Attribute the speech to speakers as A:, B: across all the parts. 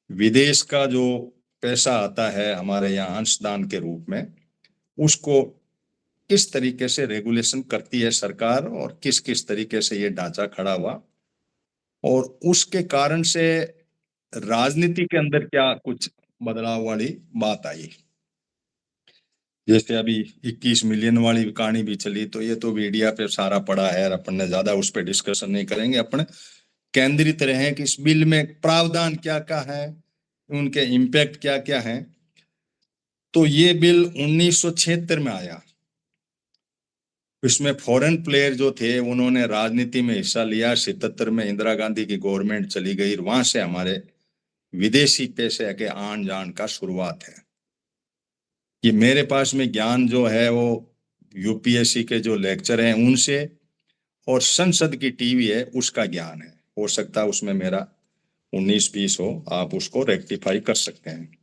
A: विदेश का जो पैसा आता है हमारे यहाँ अंशदान के रूप में, उसको किस तरीके से रेगुलेशन करती है सरकार और किस किस तरीके से ये ढांचा खड़ा हुआ, और उसके कारण से राजनीति के अंदर क्या कुछ बदलाव वाली बात आई। जैसे अभी 21 मिलियन वाली कहानी भी चली, तो ये तो मीडिया पे सारा पड़ा है और अपन ने ज्यादा उस पर डिस्कशन नहीं करेंगे। अपन केंद्रित रहे कि इस बिल में प्रावधान क्या क्या है, उनके इम्पैक्ट क्या क्या है। तो ये बिल 1976 में आया। इसमें फॉरेन प्लेयर जो थे उन्होंने राजनीति में हिस्सा लिया। 77 में इंदिरा गांधी की गवर्नमेंट चली गई, वहां से हमारे विदेशी पैसे के आन जान का शुरुआत है। ये मेरे पास में ज्ञान जो है वो यूपीएससी के जो लेक्चर हैं उनसे और संसद की टीवी है उसका ज्ञान है। हो सकता है उसमें मेरा 19-20 हो, आप उसको रेक्टिफाई कर सकते हैं।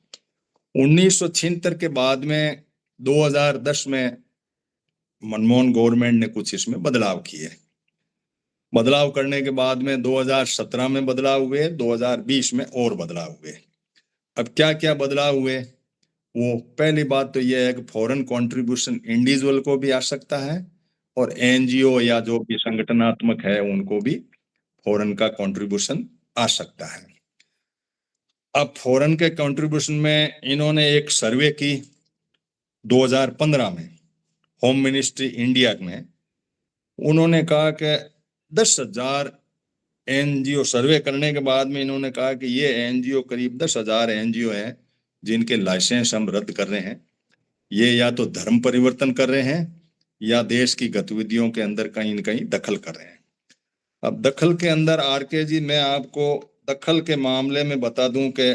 A: 1976 के बाद में 2010 में मनमोहन गवर्नमेंट ने कुछ इसमें बदलाव किए। बदलाव करने के बाद में 2017 में बदलाव हुए, 2020 में और बदलाव हुए। अब क्या क्या बदलाव हुए, वो पहली बात तो यह है कि फॉरेन कंट्रीब्यूशन इंडिविजुअल को भी आ सकता है और एनजीओ या जो भी संगठनात्मक है उनको भी फॉरेन का कंट्रीब्यूशन आ सकता है। अब फॉरेन के कंट्रीब्यूशन में इन्होंने एक सर्वे की 2015 में, होम मिनिस्ट्री इंडिया में। उन्होंने कहा कि 10,000 एनजीओ सर्वे करने के बाद में इन्होंने कहा कि ये एनजीओ करीब 10,000 एनजीओ हैं जिनके लाइसेंस हम रद्द कर रहे हैं। ये या तो धर्म परिवर्तन कर रहे हैं या देश की गतिविधियों के अंदर कहीं न कहीं दखल कर रहे हैं। अब दखल के अंदर आरके जी, मैं आपको दखल के मामले में बता दूं कि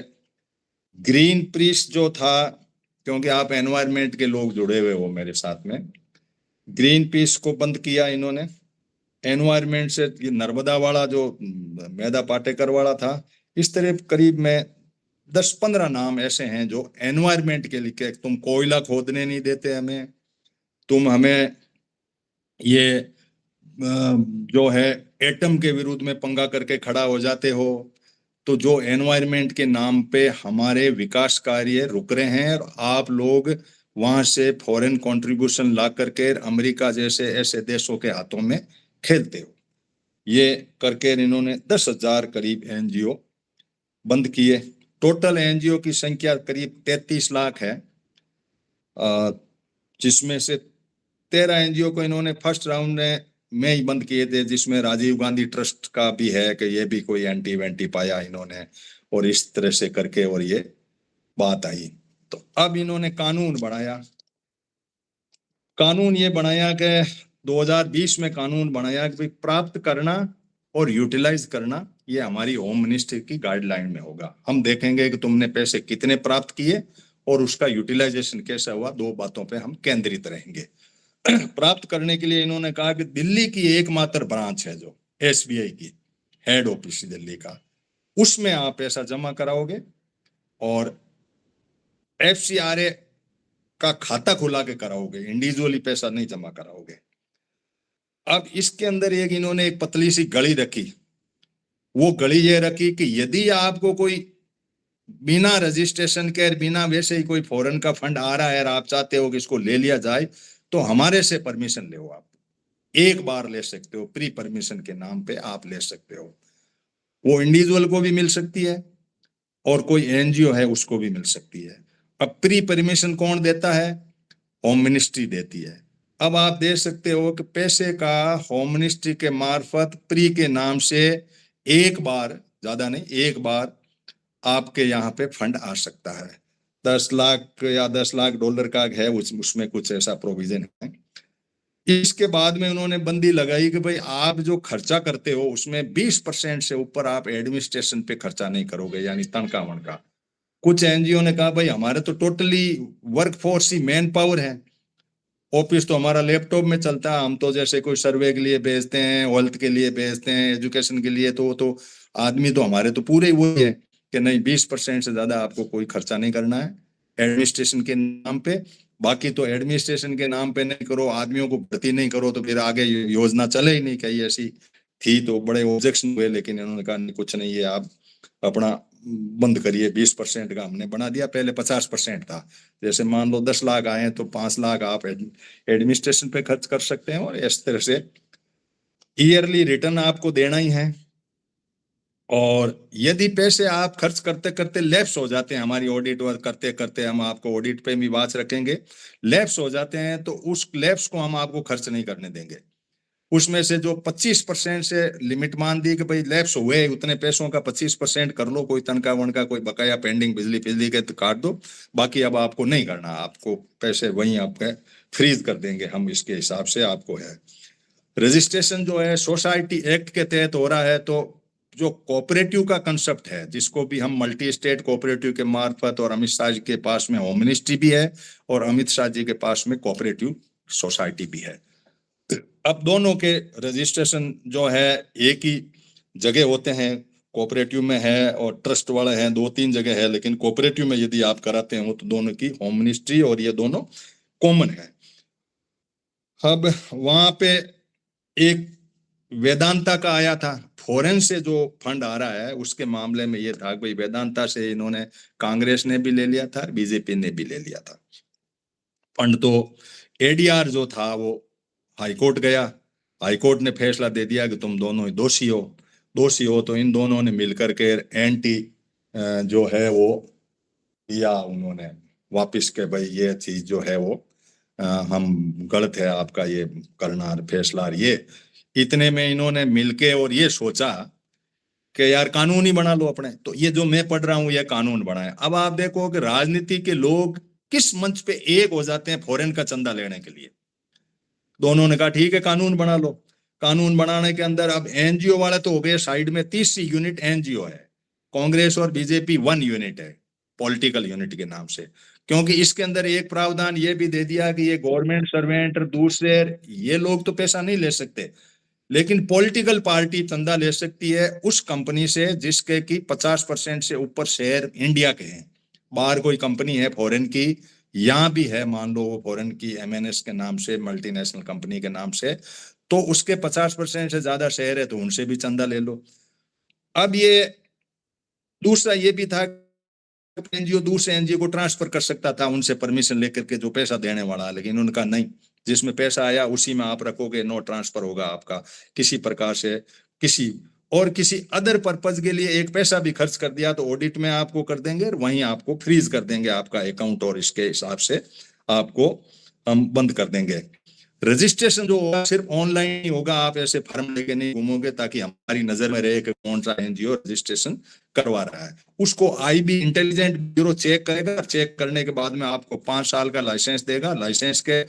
A: ग्रीन पीस जो था, क्योंकि आप एनवायरमेंट के लोग जुड़े हुए हो मेरे साथ में, ग्रीन पीस को बंद किया इन्होंने। एनवायरमेंट से ये नर्मदा वाला जो मेधा पाटेकर वाला था, इस तरह करीब में 10-15 नाम ऐसे हैं जो एनवायरमेंट के लिए, तुम कोयला खोदने नहीं देते हमें, तुम हमें ये जो है एटम के विरुद्ध में पंगा करके खड़ा हो जाते हो। तो जो एनवायरमेंट के नाम पे हमारे विकास कार्य रुक रहे हैं और आप लोग वहां से फॉरेन कंट्रीब्यूशन ला करके अमेरिका जैसे ऐसे देशों के हाथों में खेलते हो। ये करके इन्होंने 10,000 करीब एनजीओ बंद किए। टोटल एनजीओ की संख्या करीब 33 लाख है, जिसमें से 13 एनजीओ को इन्होंने फर्स्ट राउंड में ही बंद किए थे, जिसमें राजीव गांधी ट्रस्ट का भी है कि ये भी कोई एंटी वेंटी पाया इन्होंने, और इस तरह से करके और ये बात आई। तो अब इन्होंने कानून बनाया। कानून ये बनाया कि 2020 में कानून बनाया कि भाई प्राप्त करना और यूटिलाइज करना ये हमारी होम मिनिस्ट्री की गाइडलाइन में होगा। हम देखेंगे कि तुमने पैसे कितने प्राप्त किए और उसका यूटिलाइजेशन कैसा हुआ, दो बातों पे हम केंद्रित रहेंगे। प्राप्त करने के लिए इन्होंने कहा कि दिल्ली की एकमात्र ब्रांच है जो एसबीआई की हेड ऑफिस दिल्ली का, उसमें आप पैसा जमा कराओगे और एफसीआरए का खाता खुला के कराओगे, इंडिविजुअली पैसा नहीं जमा कराओगे। अब इसके अंदर एक इन्होंने एक पतली सी गड़ी रखी। वो गड़ी ये रखी कि यदि आपको कोई बिना रजिस्ट्रेशन के, बिना वैसे ही कोई फॉरेन का फंड आ रहा है और आप चाहते हो कि इसको ले लिया जाए, तो हमारे से परमिशन ले। आप एक बार ले सकते हो, प्री परमिशन के नाम पे आप ले सकते हो। वो इंडिविजुअल को भी मिल सकती है और कोई एनजीओ है उसको भी मिल सकती है। अब प्री परमिशन कौन देता है? होम मिनिस्ट्री देती है। अब आप देख सकते हो कि पैसे का होम मिनिस्ट्री के मार्फत प्री के नाम से एक बार, ज्यादा नहीं, एक बार आपके यहाँ पे फंड आ सकता है। 10 लाख या 10 लाख डॉलर का है, उसमें कुछ ऐसा प्रोविजन है। इसके बाद में उन्होंने बंदी लगाई कि भाई आप जो खर्चा करते हो उसमें 20% से ऊपर आप एडमिनिस्ट्रेशन पे खर्चा नहीं करोगे, यानी तनख्वाह वनख्वाह। कुछ एनजीओ ने कहा भाई हमारे तो टोटली वर्कफोर्स ही मैन पावर है, ऑफिस तो हमारा लैपटॉप में चलता है, हम तो जैसे कोई सर्वे के लिए भेजते हैं, हेल्थ के लिए भेजते हैं, एजुकेशन के लिए, तो आदमी तो हमारे तो पूरे वो है कि नहीं 20% से ज्यादा आपको कोई खर्चा नहीं करना है एडमिनिस्ट्रेशन के नाम पे। बाकी तो एडमिनिस्ट्रेशन के नाम पे नहीं करो, आदमियों को भर्ती नहीं करो, तो फिर आगे योजना चले ही नहीं। कहीं ऐसी थी तो बड़े ऑब्जेक्शन हुए, लेकिन इन्होंने कहा कुछ नहीं है, आप अपना बंद करिए, 20% का हमने बना दिया, पहले 50% था। जैसे मान लो 10 लाख आए तो 5 लाख आप एडमिनिस्ट्रेशन पे खर्च कर सकते हैं, और इस तरह से ईयरली रिटर्न आपको देना ही है। और यदि पैसे आप खर्च करते करते लैप्स हो जाते हैं, हमारी ऑडिट वर्क करते करते, हम आपको ऑडिट पे भी वाच रखेंगे, लैप्स हो जाते हैं तो उस लैप्स को हम आपको खर्च नहीं करने देंगे। उसमें से जो 25% से लिमिट मान दी कि भाई लैप्स हुए उतने पैसों का 25% कर लो, कोई तनख्वाह वनका कोई बकाया पेंडिंग बिजली बिजली के तो काट दो, बाकी अब आपको नहीं करना, आपको पैसे वहीं आपके फ्रीज कर देंगे हम, इसके हिसाब से आपको है। रजिस्ट्रेशन जो है सोसाइटी एक्ट के तहत हो रहा है, तो जो कोऑपरेटिव का कंसेप्ट है, जिसको भी हम मल्टी स्टेट कोऑपरेटिव के मार्फत, और अमित शाह जी के पास में होम मिनिस्ट्री भी है और अमित शाह जी के पास में कोऑपरेटिव सोसाइटी भी है। अब दोनों के रजिस्ट्रेशन जो है एक ही जगह होते हैं, कोऑपरेटिव में है और ट्रस्ट वाले हैं 2-3 जगह है, लेकिन कोऑपरेटिव में यदि आप कराते हो तो दोनों की होम मिनिस्ट्री और ये दोनों कॉमन है। अब वहां पे एक वेदांता का आया था, फॉरेन से जो फंड आ रहा है उसके मामले में ये था भाई वेदांता से इन्होंने, कांग्रेस ने भी ले लिया था, बीजेपी ने भी ले लिया था फंड। तो एडीआर जो था वो हाईकोर्ट गया, हाईकोर्ट ने फैसला दे दिया कि तुम दोनों ही दोषी हो, तो इन दोनों ने मिलकर के एंटी जो है वो दिया उन्होंने वापिस के भाई ये चीज जो है वो हम गलत है आपका ये करना फैसला। ये इतने में इन्होंने मिलके और ये सोचा कि यार कानून ही बना लो अपने, तो ये जो मैं पढ़ रहा हूं ये कानून बनाए। अब आप देखो कि राजनीति के लोग किस मंच पे एक हो जाते हैं फॉरेन का चंदा लेने के लिए। दोनों ने कहा ठीक है कानून बना लो। कानून बनाने के अंदर अब एनजीओ वाले तो हो गए साइड में, 30 यूनिट एनजीओ है, कांग्रेस और बीजेपी 1 यूनिट है पॉलिटिकल यूनिट के नाम से। क्योंकि इसके अंदर एक प्रावधान ये भी दे दिया कि ये गवर्नमेंट सर्वेंट दूसरे ये लोग तो पैसा नहीं ले सकते, लेकिन पॉलिटिकल पार्टी चंदा ले सकती है उस कंपनी से जिसके की 50% से ऊपर शेयर इंडिया के हैं। बाहर कोई कंपनी है फॉरेन की, यहां भी है मान लो वो फॉरेन की एमएनएस के नाम से, मल्टीनेशनल कंपनी के नाम से, तो उसके 50% से ज्यादा शेयर है तो उनसे भी चंदा ले लो। अब ये दूसरा ये भी था एनजीओ दूसरे एनजीओ को ट्रांसफर कर सकता था उनसे परमिशन लेकर के जो पैसा देने वाला, लेकिन उनका नहीं, जिसमें पैसा आया उसी में आप रखोगे, नो ट्रांसफर होगा आपका किसी प्रकार से। किसी अदर पर्पज के लिए एक पैसा भी खर्च कर दिया तो ऑडिट में आपको कर देंगे और वहीं आपको फ्रीज कर देंगे आपका अकाउंट, और इसके हिसाब से आपको हम बंद कर देंगे। रजिस्ट्रेशन जो होगा सिर्फ ऑनलाइन ही होगा, आप ऐसे फॉर्म लेके नहीं घूमोगे, ताकि हमारी नजर में रहे कि कौन सा एनजीओ रजिस्ट्रेशन करवा रहा है। उसको आईबी इंटेलिजेंट ब्यूरो चेक करेगा, चेक करने के बाद में आपको 5 साल का लाइसेंस देगा। लाइसेंस के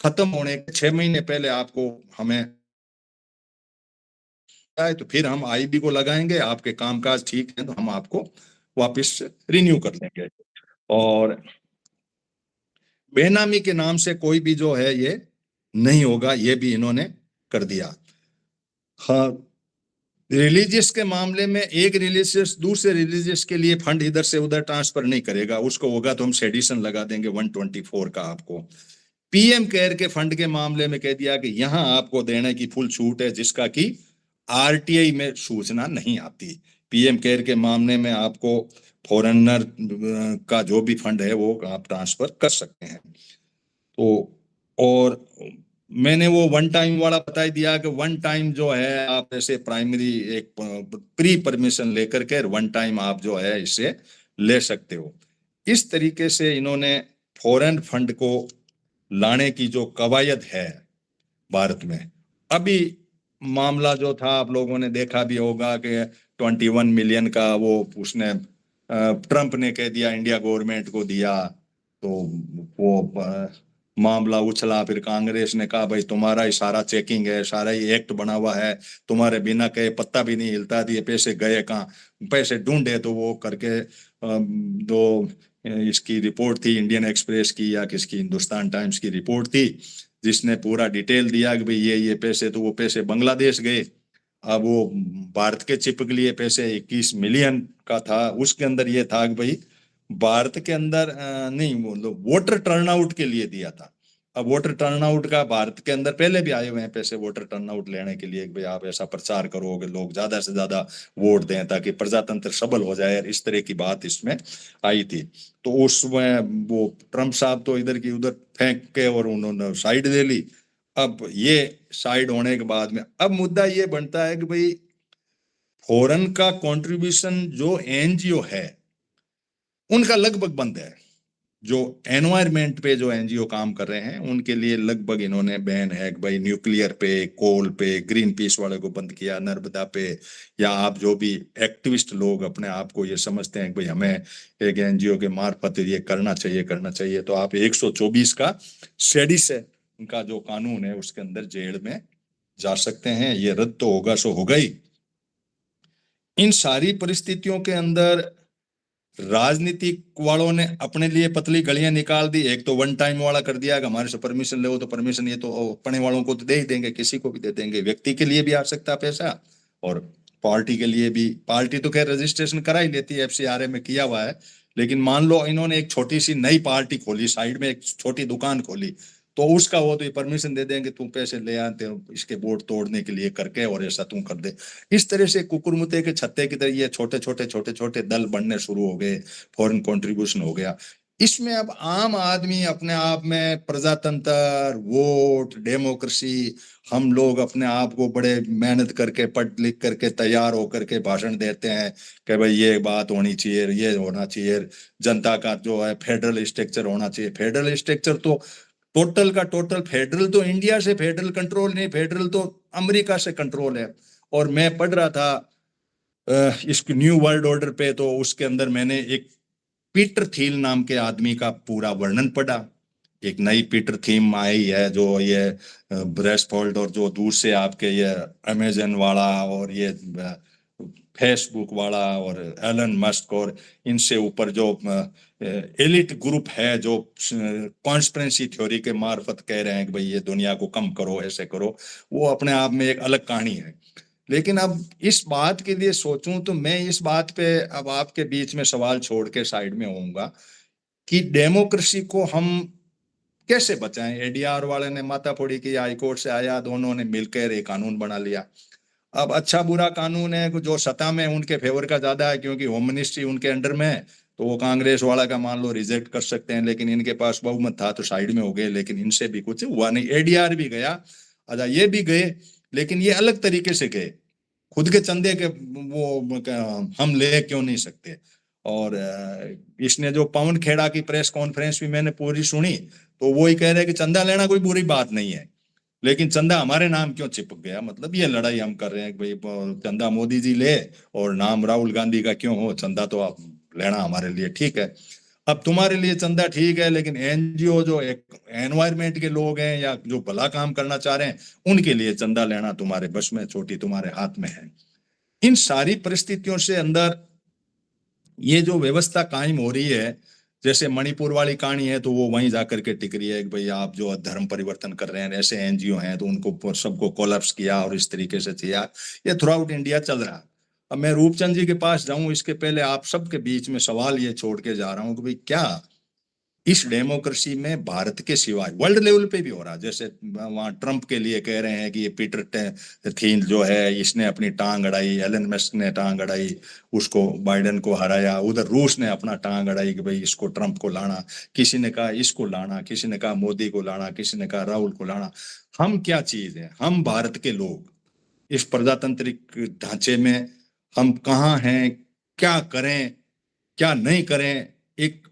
A: खत्म होने के 6 महीने पहले आपको हमें तो फिर हम आईबी को लगाएंगे, आपके कामकाज ठीक है तो हम आपको वापस रिन्यू कर देंगे। और बेनामी के नाम से कोई भी जो है ये नहीं होगा, ये भी इन्होंने कर दिया। हाँ, रिलीजियस के मामले में एक रिलीजियस दूसरे रिलीजियस के लिए फंड इधर से उधर ट्रांसफर नहीं करेगा, उसको होगा तो हम सेडिशन लगा देंगे 124 का आपको। पीएम केयर के फंड के मामले में कह दिया कि यहां आपको देने की फुल छूट है, जिसका कि आरटीआई में सूचना नहीं आती। पीएम केयर के मामले में आपको फॉरेनर का जो भी फंड है वो आप ट्रांसफर कर सकते हैं। तो और मैंने वो वन टाइम वाला बता दिया कि वन टाइम जो है आप ऐसे प्राइमरी एक प्री परमिशन लेकर के वन टाइम आप जो है इसे ले सकते हो। इस तरीके से इन्होंने फॉरेन फंड को लाने की जो कवायद है भारत में। अभी मामला जो था आप लोगों ने देखा भी होगा कि 21 मिलियन का वो उसने ट्रंप ने कह दिया इंडिया गवर्नमेंट को दिया, तो वो मामला उछला। फिर कांग्रेस ने कहा भाई तुम्हारा ही सारा चेकिंग है, सारा ही एक्ट बना हुआ है, तुम्हारे बिना कहे पत्ता भी नहीं हिलता, दिए पैसे गए कहाँ, पैसे ढूंढे तो वो करके दो इसकी रिपोर्ट थी इंडियन एक्सप्रेस की या किसकी हिंदुस्तान टाइम्स की रिपोर्ट थी, जिसने पूरा डिटेल दिया कि भाई ये पैसे, तो वो पैसे बांग्लादेश गए। अब वो भारत के चिप के लिए पैसे 21 मिलियन का था, उसके अंदर ये था कि भाई भारत के अंदर नहीं वो वोटर टर्नआउट के लिए दिया था। अब वोटर टर्नआउट का भारत के अंदर पहले भी आए हुए हैं पैसे वोटर टर्नआउट लेने के लिए कि भाई आप ऐसा प्रचार करो कि लोग ज्यादा से ज्यादा वोट दें ताकि प्रजातंत्र सबल हो जाए, इस तरह की बात इसमें आई थी। तो उसमें वो ट्रम्प साहब तो इधर की उधर फेंक के और उन्होंने साइड ले ली। अब ये साइड होने के बाद में अब मुद्दा ये बनता है कि भाई फॉरेन का कंट्रीब्यूशन जो एनजीओ है उनका लगभग बंद है। जो एनवायरमेंट पे जो एनजीओ काम कर रहे हैं उनके लिए लगभग इन्होंने बैन है कि भाई न्यूक्लियर पे, कोल पे, ग्रीन पीस वाले को बंद किया, नर्मदा पे, या आप जो भी एक्टिविस्ट लोग अपने आप को ये समझते हैं कि भाई हमें एक एनजीओ के मार्फत ये करना चाहिए, तो आप 124 का सेडिस है उनका जो कानून है उसके अंदर जेल में जा सकते हैं। ये रद्द तो होगा सो होगा ही। इन सारी परिस्थितियों के अंदर राजनीतिक वालों ने अपने लिए पतली गलियां निकाल दी। एक तो वन टाइम वाला कर दिया कि हमारे से परमिशन ले, तो परमिशन ये तो अपने वालों को तो दे ही देंगे, किसी को भी दे देंगे। व्यक्ति के लिए भी आ सकता है पैसा और पार्टी के लिए भी। पार्टी तो खैर रजिस्ट्रेशन करा ही लेती है, एफसीआरए में किया हुआ है। लेकिन मान लो इन्होंने एक छोटी सी नई पार्टी खोली, साइड में एक छोटी दुकान खोली, तो उसका वो तो ये परमिशन दे देंगे, तू पैसे ले आते इसके वोट तोड़ने के लिए करके और ऐसा तू कर दे। इस तरह से कुकुरमुते के छत्ते की तरह ये छोटे छोटे दल बनने शुरू हो गए, फॉरेन कंट्रीब्यूशन हो गया। इसमें अब आम आदमी अपने आप में प्रजातंत्र, वोट, डेमोक्रेसी, हम लोग अपने आप को बड़े मेहनत करके पढ़ लिख करके तैयार होकर के भाषण देते हैं कि भाई ये बात होनी चाहिए, ये होना चाहिए, जनता का जो है फेडरल स्ट्रक्चर होना चाहिए। फेडरल स्ट्रक्चर तो टोटल का टोटल, फेडरल तो इंडिया से फेडरल कंट्रोल नहीं, फेडरल तो अमेरिका से कंट्रोल है। और मैं पढ़ रहा था इसकी न्यू वर्ल्ड ऑर्डर पे, तो उसके अंदर मैंने एक पीटर थील नाम के आदमी का पूरा वर्णन पढ़ा। एक नई पीटर थीम आई है जो ये ब्रेसफोल्ड और जो दूर से आपके ये अमेजन वाला और ये फेसबुक वाला और एलन मस्क और इनसे ऊपर जो एलिट ग्रुप है जो कॉन्स्पिरेसी थ्योरी के मार्फत कह रहे हैं कि भाई ये दुनिया को कम करो, ऐसे करो, वो अपने आप में एक अलग कहानी है। लेकिन अब इस बात के लिए सोचूं तो मैं इस बात पे अब आपके बीच में सवाल छोड़ के साइड में होऊंगा कि डेमोक्रेसी को हम कैसे बचाएं। एडीआर वाले ने माथाफोड़ी की, हाईकोर्ट से आया, दोनों ने मिलकर एक कानून बना लिया। अब अच्छा बुरा कानून है, जो सत्ता में उनके फेवर का ज्यादा है क्योंकि होम मिनिस्ट्री उनके अंडर में है, तो वो कांग्रेस वाला का मान लो रिजेक्ट कर सकते हैं, लेकिन इनके पास बहुमत था तो साइड में हो गए। लेकिन इनसे भी कुछ हुआ नहीं, एडीआर भी गया, अच्छा ये भी गए, लेकिन ये अलग तरीके से गए, खुद के चंदे के वो हम ले क्यों नहीं सकते। और इसने जो पवन खेड़ा की प्रेस कॉन्फ्रेंस भी मैंने पूरी सुनी, तो वो ही कह रहे कि चंदा लेना कोई बुरी बात नहीं है, लेकिन चंदा हमारे नाम क्यों चिपक गया। मतलब ये लड़ाई हम कर रहे हैं कि भाई चंदा मोदी जी ले और नाम राहुल गांधी का क्यों हो, चंदा तो आप लेना हमारे लिए ठीक है। अब तुम्हारे लिए चंदा ठीक है, लेकिन एनजीओ जो एक एनवायरमेंट के लोग हैं या जो भला काम करना चाह रहे हैं, उनके लिए चंदा लेना तुम्हारे बस में, छोटी तुम्हारे हाथ में है। इन सारी परिस्थितियों से अंदर ये जो व्यवस्था कायम हो रही है, जैसे मणिपुर वाली कहानी है, तो वो वहीं जाकर के टिक रही है कि भाई आप जो धर्म परिवर्तन कर रहे हैं, ऐसे एनजीओ हैं तो उनको सबको कोलैप्स किया और इस तरीके से किया। ये थ्रू आउट इंडिया चल रहा है। अब मैं रूपचंद जी के पास जाऊं इसके पहले आप सबके बीच में सवाल ये छोड़ के जा रहा हूं कि भाई क्या इस डेमोक्रेसी में भारत के सिवाय वर्ल्ड लेवल पे भी हो रहा है, जैसे वहां ट्रंप के लिए कह रहे हैं कि ये पीटर थील जो है इसने अपनी टांग अड़ाई, एलन मस्क ने टांग अड़ाई, उसको बाइडेन को हराया, उधर रूस ने अपना टांग अड़ाई कि भाई इसको ट्रंप को लाना, किसी ने कहा इसको लाना, किसी ने कहा मोदी को लाना, किसी ने कहा राहुल को लाना। हम क्या चीज है, हम भारत के लोग इस प्रजातांत्रिक ढांचे में हम कहाँ हैं, क्या करें क्या नहीं करें। एक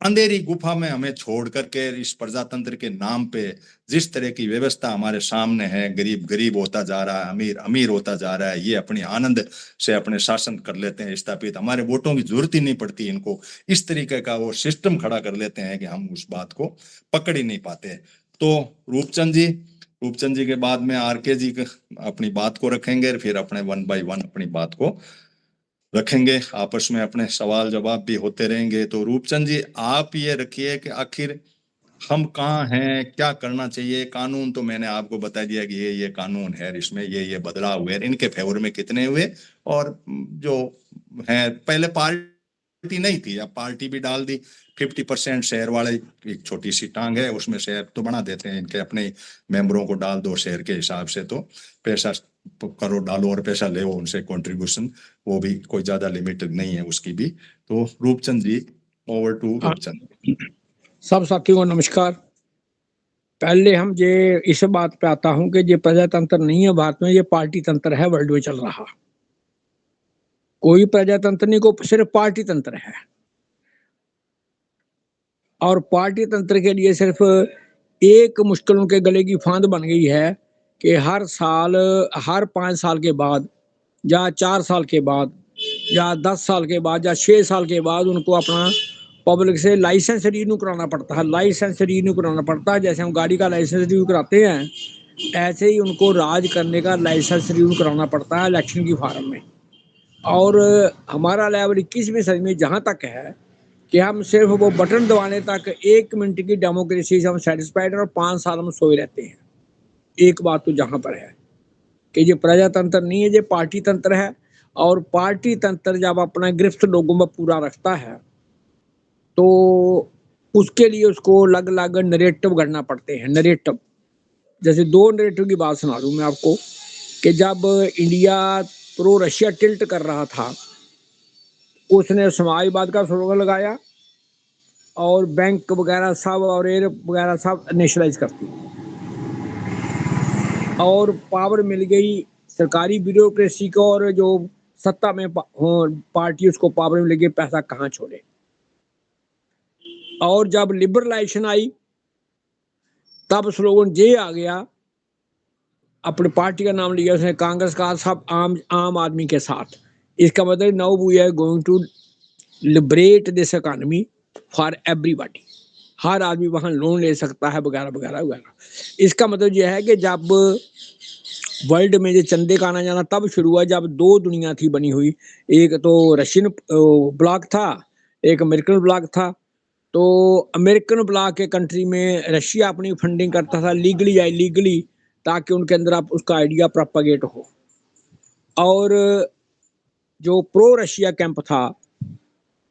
A: अंधेरी गुफा में हमें छोड़ करके इस प्रजातंत्र के नाम पे जिस तरह की व्यवस्था हमारे सामने है, गरीब गरीब होता जा रहा है, अमीर अमीर होता जा रहा है, ये अपनी आनंद से अपने शासन कर लेते हैं स्थापित, हमारे वोटों की जरूरत ही नहीं पड़ती इनको, इस तरीके का वो सिस्टम खड़ा कर लेते हैं कि हम उस बात को पकड़ ही नहीं पाते। तो रूपचंद जी के बाद में आरके जी अपनी बात को रखेंगे, फिर अपने वन बाय वन अपनी बात को रखेंगे, आपस में अपने सवाल जवाब भी होते रहेंगे। तो रूपचंद जी आप ये रखिए कि आखिर हम कहाँ हैं, क्या करना चाहिए। कानून तो मैंने आपको बता दिया कि ये कानून है, इसमें ये बदलाव हुए, इनके फेवर में कितने हुए, और जो है पहले पार्टी नहीं थी, अब पार्टी भी डाल दी। 50% शेयर वाले एक छोटी सी टांग है, उसमें शेयर तो बना देते हैं इनके, अपने मेंबरों को डाल दो शेयर के हिसाब से, तो पैसा करो डालो और पैसा ले उनसे कंट्रीब्यूशन, वो भी कोई ज्यादा लिमिटेड नहीं है उसकी भी। तो रूपचंद जी, ओवर टू रूपचंद।
B: सब साथियों को नमस्कार। पहले हम ये इस बात पे आता हूं कि ये प्रजातंत्र नहीं है भारत में, ये पार्टी तंत्र है वर्ल्ड में चल रहा। कोई प्रजातंत्र नहीं, को सिर्फ पार्टी तंत्र है। और पार्टी तंत्र के लिए सिर्फ एक मुश्किल उनके गले की फांद बन गई है कि हर साल, हर 5 साल के बाद या 4 साल के बाद या 10 साल के बाद या 6 साल के बाद उनको अपना पब्लिक से लाइसेंस रिन्यू कराना पड़ता है। लाइसेंस रिन्यू कराना पड़ता है, जैसे हम गाड़ी का लाइसेंस रिन्यू कराते हैं, ऐसे ही उनको राज करने का लाइसेंस रिन्यू कराना पड़ता है इलेक्शन की फॉर्म में। और हमारा लेवल 21वीं सदी में जहाँ तक है कि हम सिर्फ वो बटन दबाने तक 1 मिनट की डेमोक्रेसी से हम सेटिस्फाइड हैं और 5 साल हम सोए रहते हैं। एक बात तो जहाँ पर है कि ये प्रजातंत्र नहीं है, ये पार्टी तंत्र है। और पार्टी तंत्र जब अपना गिरफ्त लोगों में पूरा रखता है तो उसके लिए उसको अलग अलग नरेटिव गढ़ना पड़ते हैं। नरेटिव, जैसे 2 नरेटिव की बात सुना दूं मैं आपको कि जब इंडिया प्रो रशिया टिल्ट कर रहा था, उसने समाजवाद का स्लोगन लगाया और बैंक वगैरह सब और एयर वगैरह सब नेशनलाइज कर दी, और पावर मिल गई सरकारी ब्यूरोक्रेसी को, और जो सत्ता में पार्टी उसको पावर मिल गई, पैसा कहाँ छोड़े। और जब लिबरलाइजेशन आई तब स्लोगन ये आ गया, अपनी पार्टी का नाम लिया उसने, कांग्रेस का, सब आम आदमी के साथ। इसका मतलब now we are going to liberate this economy for everybody. हर आदमी वहां लोन ले सकता है वगैरह वगैरह वगैरह। इसका मतलब यह है कि जब वर्ल्ड में ये चंदे का आना जाना तब शुरू हुआ जब 2 दुनिया थी बनी हुई। एक तो रशियन ब्लॉक था, एक अमेरिकन ब्लॉक था। तो अमेरिकन ब्लॉक के कंट्री में रशिया अपनी फंडिंग करता था लीगली या इलीगली, ताकि उनके अंदर आप उसका आइडिया प्रोपागेट हो। और जो प्रो रशिया कैंप था,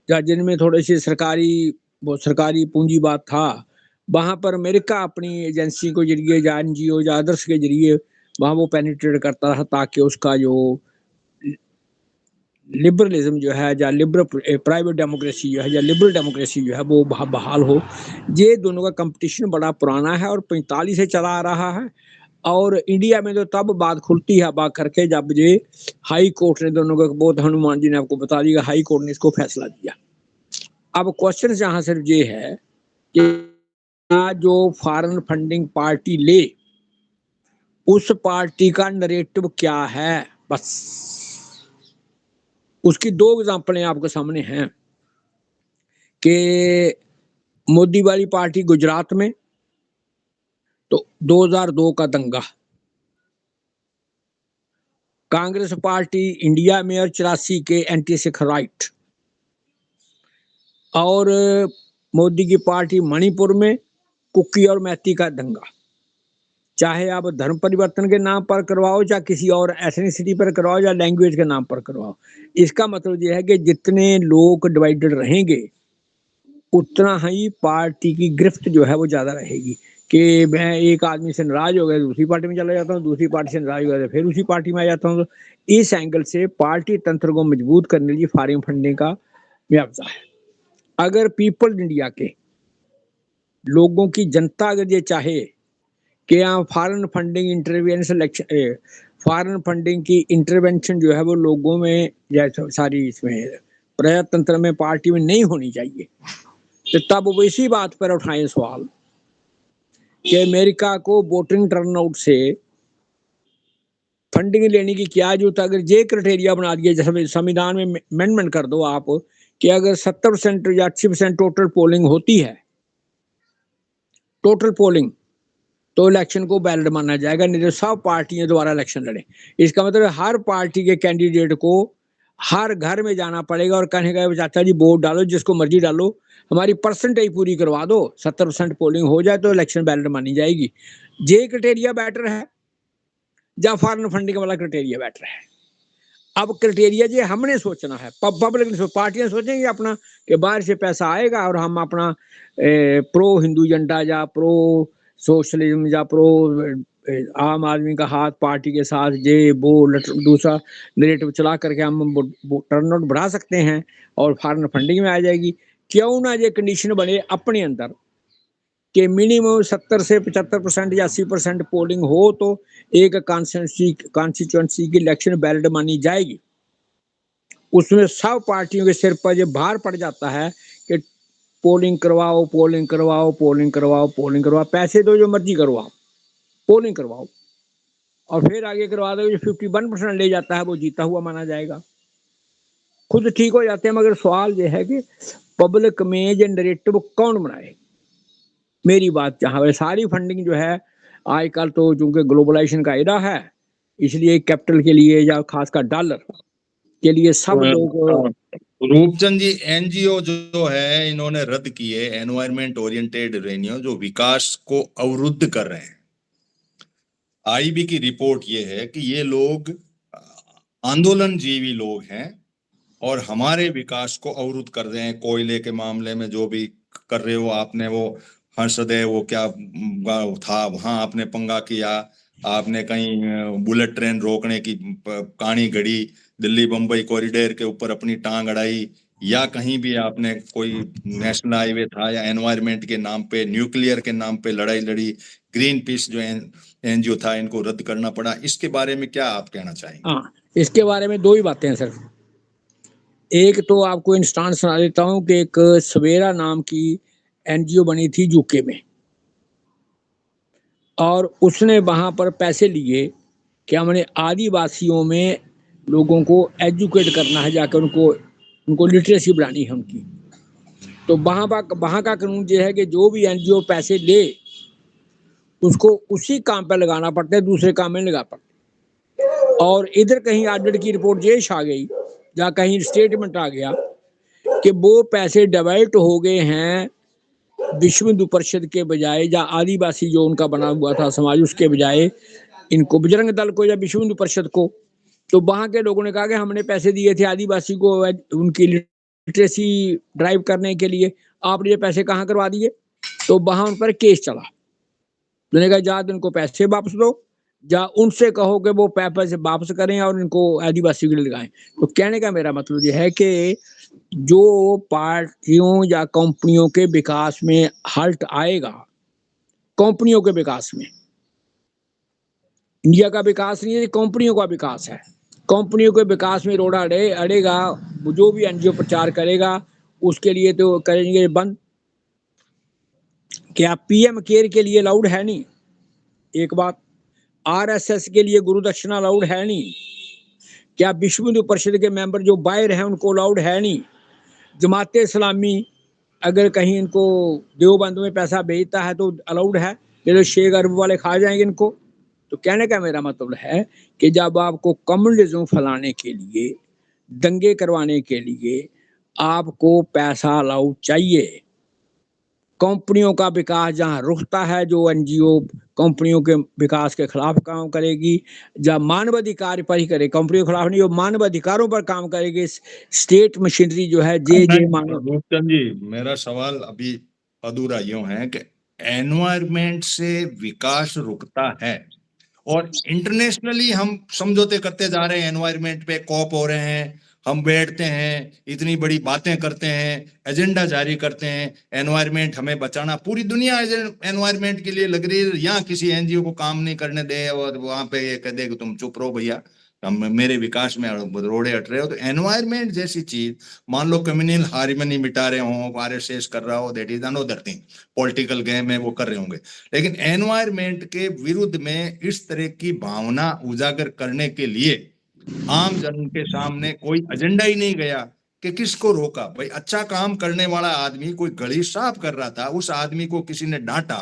B: जिनमें थोड़ी सी सरकारी पूंजीवाद था, वहां पर अमेरिका अपनी एजेंसी को जरिए या NGO या अदर्स के जरिए वहां वो पेनिट्रेट करता था, ताकि उसका जो लिबरलिज्म जो है या प्राइवेट डेमोक्रेसी जो है या लिबरल डेमोक्रेसी जो है वो बहाल हो। ये दोनों का कंपटीशन बड़ा पुराना है और 45 से चला आ रहा है। और इंडिया में तो तब बात खुलती है बात करके जब ये हाई कोर्ट ने दोनों का, बहुत हनुमान जी ने आपको बता दिया, हाई कोर्ट ने इसको फैसला दिया। अब क्वेश्चन यहाँ सिर्फ ये है कि जो फॉरेन फंडिंग पार्टी ले, उस पार्टी का नरेटिव क्या है, बस उसकी 2 एग्जांपलें आपके सामने हैं कि मोदी वाली पार्टी गुजरात में तो 2002 का दंगा, कांग्रेस पार्टी इंडिया में और 84 के एंटी सिख राइट, और मोदी की पार्टी मणिपुर में कुकी और मैती का दंगा। चाहे आप धर्म परिवर्तन के नाम पर करवाओ, या किसी और एथनिसिटी पर करवाओ, या लैंग्वेज के नाम पर करवाओ, इसका मतलब यह है कि जितने लोग डिवाइडेड रहेंगे उतना ही पार्टी की गिरफ्त जो है वो ज्यादा रहेगी। कि मैं एक आदमी से नाराज हो गया दूसरी पार्टी में चला जाता हूँ, दूसरी पार्टी से नाराज हो गया फिर उसी पार्टी में आ जाता हूँ। तो इस एंगल से पार्टी तंत्र को मजबूत करने के लिए फॉरेन फंडिंग का व्यवसाय है। अगर पीपल इंडिया के लोगों की जनता अगर ये चाहे कि यहाँ foreign funding intervention, foreign funding की इंटरवेंशन जो है वो लोगों में या सारी इसमें प्रजातंत्र में पार्टी में नहीं होनी चाहिए, तो तब वो इसी बात पर उठाएं सवाल कि अमेरिका को वोटिंग टर्नआउट से फंडिंग लेने की क्या जरूरत है। अगर ये क्राइटेरिया बना दिया, जैसे संविधान में अमेंडमेंट कर दो आप कि अगर 70% या 80% टोटल पोलिंग होती है, टोटल पोलिंग, तो इलेक्शन को वैलिड माना जाएगा, नहीं तो सब पार्टियां दोबारा इलेक्शन लड़े। इसका मतलब हर पार्टी के कैंडिडेट को हर घर में जाना पड़ेगा और कहेगा चाचा जी वोट डालो, जिसको मर्जी डालो, हमारी परसेंटेज पूरी करवा दो, 70% पोलिंग हो जाए तो इलेक्शन वैलिड मानी जाएगी। ये क्राइटेरिया बेटर है या फॉरेन फंडिंग वाला क्राइटेरिया बेटर है? अब क्राइटेरिया ये हमने सोचना है, पब्लिक ने पार्टियां सोचेंगी अपना कि बाहर से पैसा आएगा और हम अपना प्रो हिंदू एजेंडा या प्रो सोशलिज्म या प्रो आम आदमी का हाथ पार्टी के साथ ये वो दूसरा नरेटिव चला करके हम टर्नआउट बढ़ा सकते हैं और फॉरेन फंडिंग में आ जाएगी। क्यों ना ये कंडीशन बने अपने अंदर कि मिनिमम 70 से 75% या 80% पोलिंग हो तो एक कॉन्स्टिट्यूंसी की इलेक्शन वैलिड मानी जाएगी। उसमें सब पार्टियों के सिर पर ये भार पड़ जाता है कि पोलिंग करवाओ, पोलिंग करवाओ, पोलिंग करवाओ, पोलिंग करवाओ, पैसे दो जो मर्जी करवाओ, पोलिंग करवाओ, और फिर आगे करवा दो। जो 51% ले जाता है वो जीता हुआ माना जाएगा, खुद ठीक हो जाते हैं। मगर सवाल ये है कि पब्लिक में ये नरेटिव कौन बनाए। मेरी बात जहाँ सारी फंडिंग जो है आजकल तो चूंकि ग्लोबलाइजेशन का एरा है, इसलिए कैपिटल के लिए या खासकर डॉलर के लिए सब लोग।
A: रूपचंद जी, एनजीओ जो है इन्होंने रद्द किए एनवायरमेंट ओरिएंटेड रेनियो जो विकास को अवरुद्ध कर रहे हैं। आईबी की रिपोर्ट ये है कि ये लोग आंदोलन जीवी लोग हैं और हमारे विकास को अवरुद्ध कर रहे हैं। कोयले के मामले में जो भी कर रहे हो आपने, वो हर्षदय वो क्या था वहां आपने पंगा किया, आपने कहीं बुलेट ट्रेन रोकने की कहानी गढ़ी, दिल्ली बंबई कॉरिडोर के ऊपर अपनी टांग अड़ाई, या कहीं भी आपने कोई नेशनल हाईवे था या एनवायरमेंट के नाम पे न्यूक्लियर के नाम पे लड़ाई लड़ी। ग्रीन पीस जो एनजीओ था इनको रद्द करना पड़ा। इसके बारे में क्या आप कहना चाहेंगे?
B: हाँ, इसके बारे में दो ही बातें हैं सर। एक तो आपको इंस्टांस सुना देता हूँ कि एक सवेरा नाम की एनजीओ बनी थी यूके में, और उसने वहां पर पैसे लिए कि हमने आदिवासियों में लोगों को एजुकेट करना है, जाकर उनको लिटरेसी बढ़ानी है उनकी। तो वहां का कानून ये है कि जो भी एनजीओ पैसे ले उसको उसी काम पर लगाना पड़ता है, दूसरे काम में लगा पड़ता। और इधर कहीं ऑडिट की रिपोर्ट ये आ गई या कहीं स्टेटमेंट आ गया कि वो पैसे डाइवर्ट हो गए हैं विश्व हिंदू परिषद के बजाय, या आदिवासी जो उनका बना हुआ था समाज उसके बजाय इनको बजरंग दल को या विश्व हिंदू परिषद को। तो वहां के लोगों ने कहा कि हमने पैसे दिए थे आदिवासी को उनकी लिटरेसी ड्राइव करने के लिए, आपने ये पैसे कहाँ करवा दिए। तो वहां उन पर केस चला। मैंने कहा जा इनको पैसे वापस दो, या उनसे कहो कि वो पैसे वापस करें और इनको आदिवासी के लिए लगाएं। तो कहने का मेरा मतलब यह है कि जो पार्टियों या कंपनियों के विकास में हल्ट आएगा, कंपनियों के विकास में, इंडिया का विकास नहीं है, कंपनियों का विकास है। कंपनियों के विकास में रोड़ा अड़ेगा, जो भी एनजीओ प्रचार करेगा उसके लिए तो करेंगे बंद। क्या पीएम केयर के लिए अलाउड है नहीं, एक बात। आरएसएस के लिए गुरु दक्षिणा अलाउड है नहीं। क्या विश्व हिंदू परिषद के मेंबर जो बाहर हैं उनको अलाउड है नहीं। जमात इस्लामी अगर कहीं इनको देवबंद में पैसा भेजता है तो अलाउड है, ये तो 6 अरब वाले खा जाएंगे इनको। तो कहने का मेरा मतलब है कि जब आपको कम्युनिज्म फैलाने के लिए, दंगे करवाने के लिए आपको पैसा अलाउड चाहिए। कंपनियों का विकास जहाँ रुकता है, जो एनजीओ कंपनियों के विकास के खिलाफ काम करेगी, या मानवाधिकार पर ही करे, कंपनियों के खिलाफ नहीं, वो मानवाधिकारों पर काम करेगी। स्टेट मशीनरी जो है जे मानव।
A: रूपचंद जी, मेरा सवाल अभी अधूरा यूं है कि एनवायरमेंट से विकास रुकता है और इंटरनेशनली हम समझौते करते जा रहे हैं, एनवायरमेंट पे कॉप हो रहे हैं, हम बैठते हैं, इतनी बड़ी बातें करते हैं, एजेंडा जारी करते हैं, एनवायरमेंट हमें बचाना, पूरी दुनिया एनवायरमेंट के लिए लग रही है। यहाँ किसी एनजीओ को काम नहीं करने दे और वहां पे ये कह दे कि तुम चुप रहो भैया, हम मेरे विकास में रोड़े हट रहे हो। तो एनवायरमेंट जैसी चीज, मान लो कम्युनल हार्मनी मिटा रहे हो, आरएसएस कर रहा हो, that is another thing, political game है वो कर रहे होंगे, लेकिन एनवायरमेंट के विरुद्ध में इस तरह की भावना उजागर करने के लिए आम जन के सामने कोई एजेंडा ही नहीं गया कि किसको रोका। भाई अच्छा काम करने वाला आदमी कोई गली साफ कर रहा था, उस आदमी को किसी ने डांटा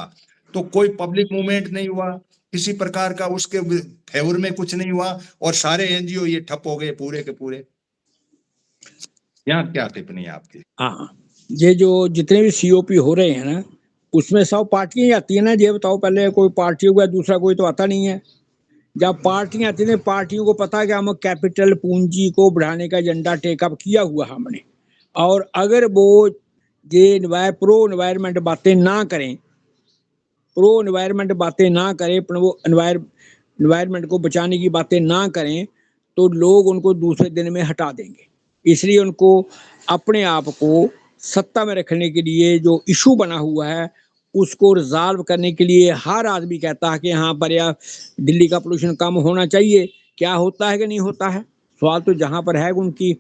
A: तो कोई पब्लिक मूवमेंट नहीं हुआ, किसी प्रकार का उसके फेवर में कुछ नहीं हुआ, और सारे एनजीओ ये ठप हो गए पूरे के पूरे। यहाँ क्या टिप्पणी है आपकी?
B: हाँ, ये जो जितने भी सीओपी हो रहे हैं ना, उसमें सब पार्टियां आती है ना। ये बताओ, पहले कोई पार्टी होगा दूसरा कोई तो आता नहीं है। जब पार्टियां आती हैं, पार्टियों को पता है कि हम कैपिटल पूंजी को बढ़ाने का एजेंडा टेकअप किया हुआ है हमने, और अगर वो ये प्रो एनवायरमेंट बातें ना करें, प्रो एनवायरमेंट बातें ना करें, वो एनवायरमेंट को बचाने की बातें ना करें, तो लोग उनको दूसरे दिन में हटा देंगे। इसलिए उनको अपने आप को सत्ता में रखने के लिए जो इशू बना हुआ है उसको रिजॉल्व करने के लिए हर आदमी कहता है कि हाँ पर यार दिल्ली का पोल्यूशन कम होना चाहिए। क्या होता है कि नहीं होता है? सवाल तो जहाँ पर है उनकी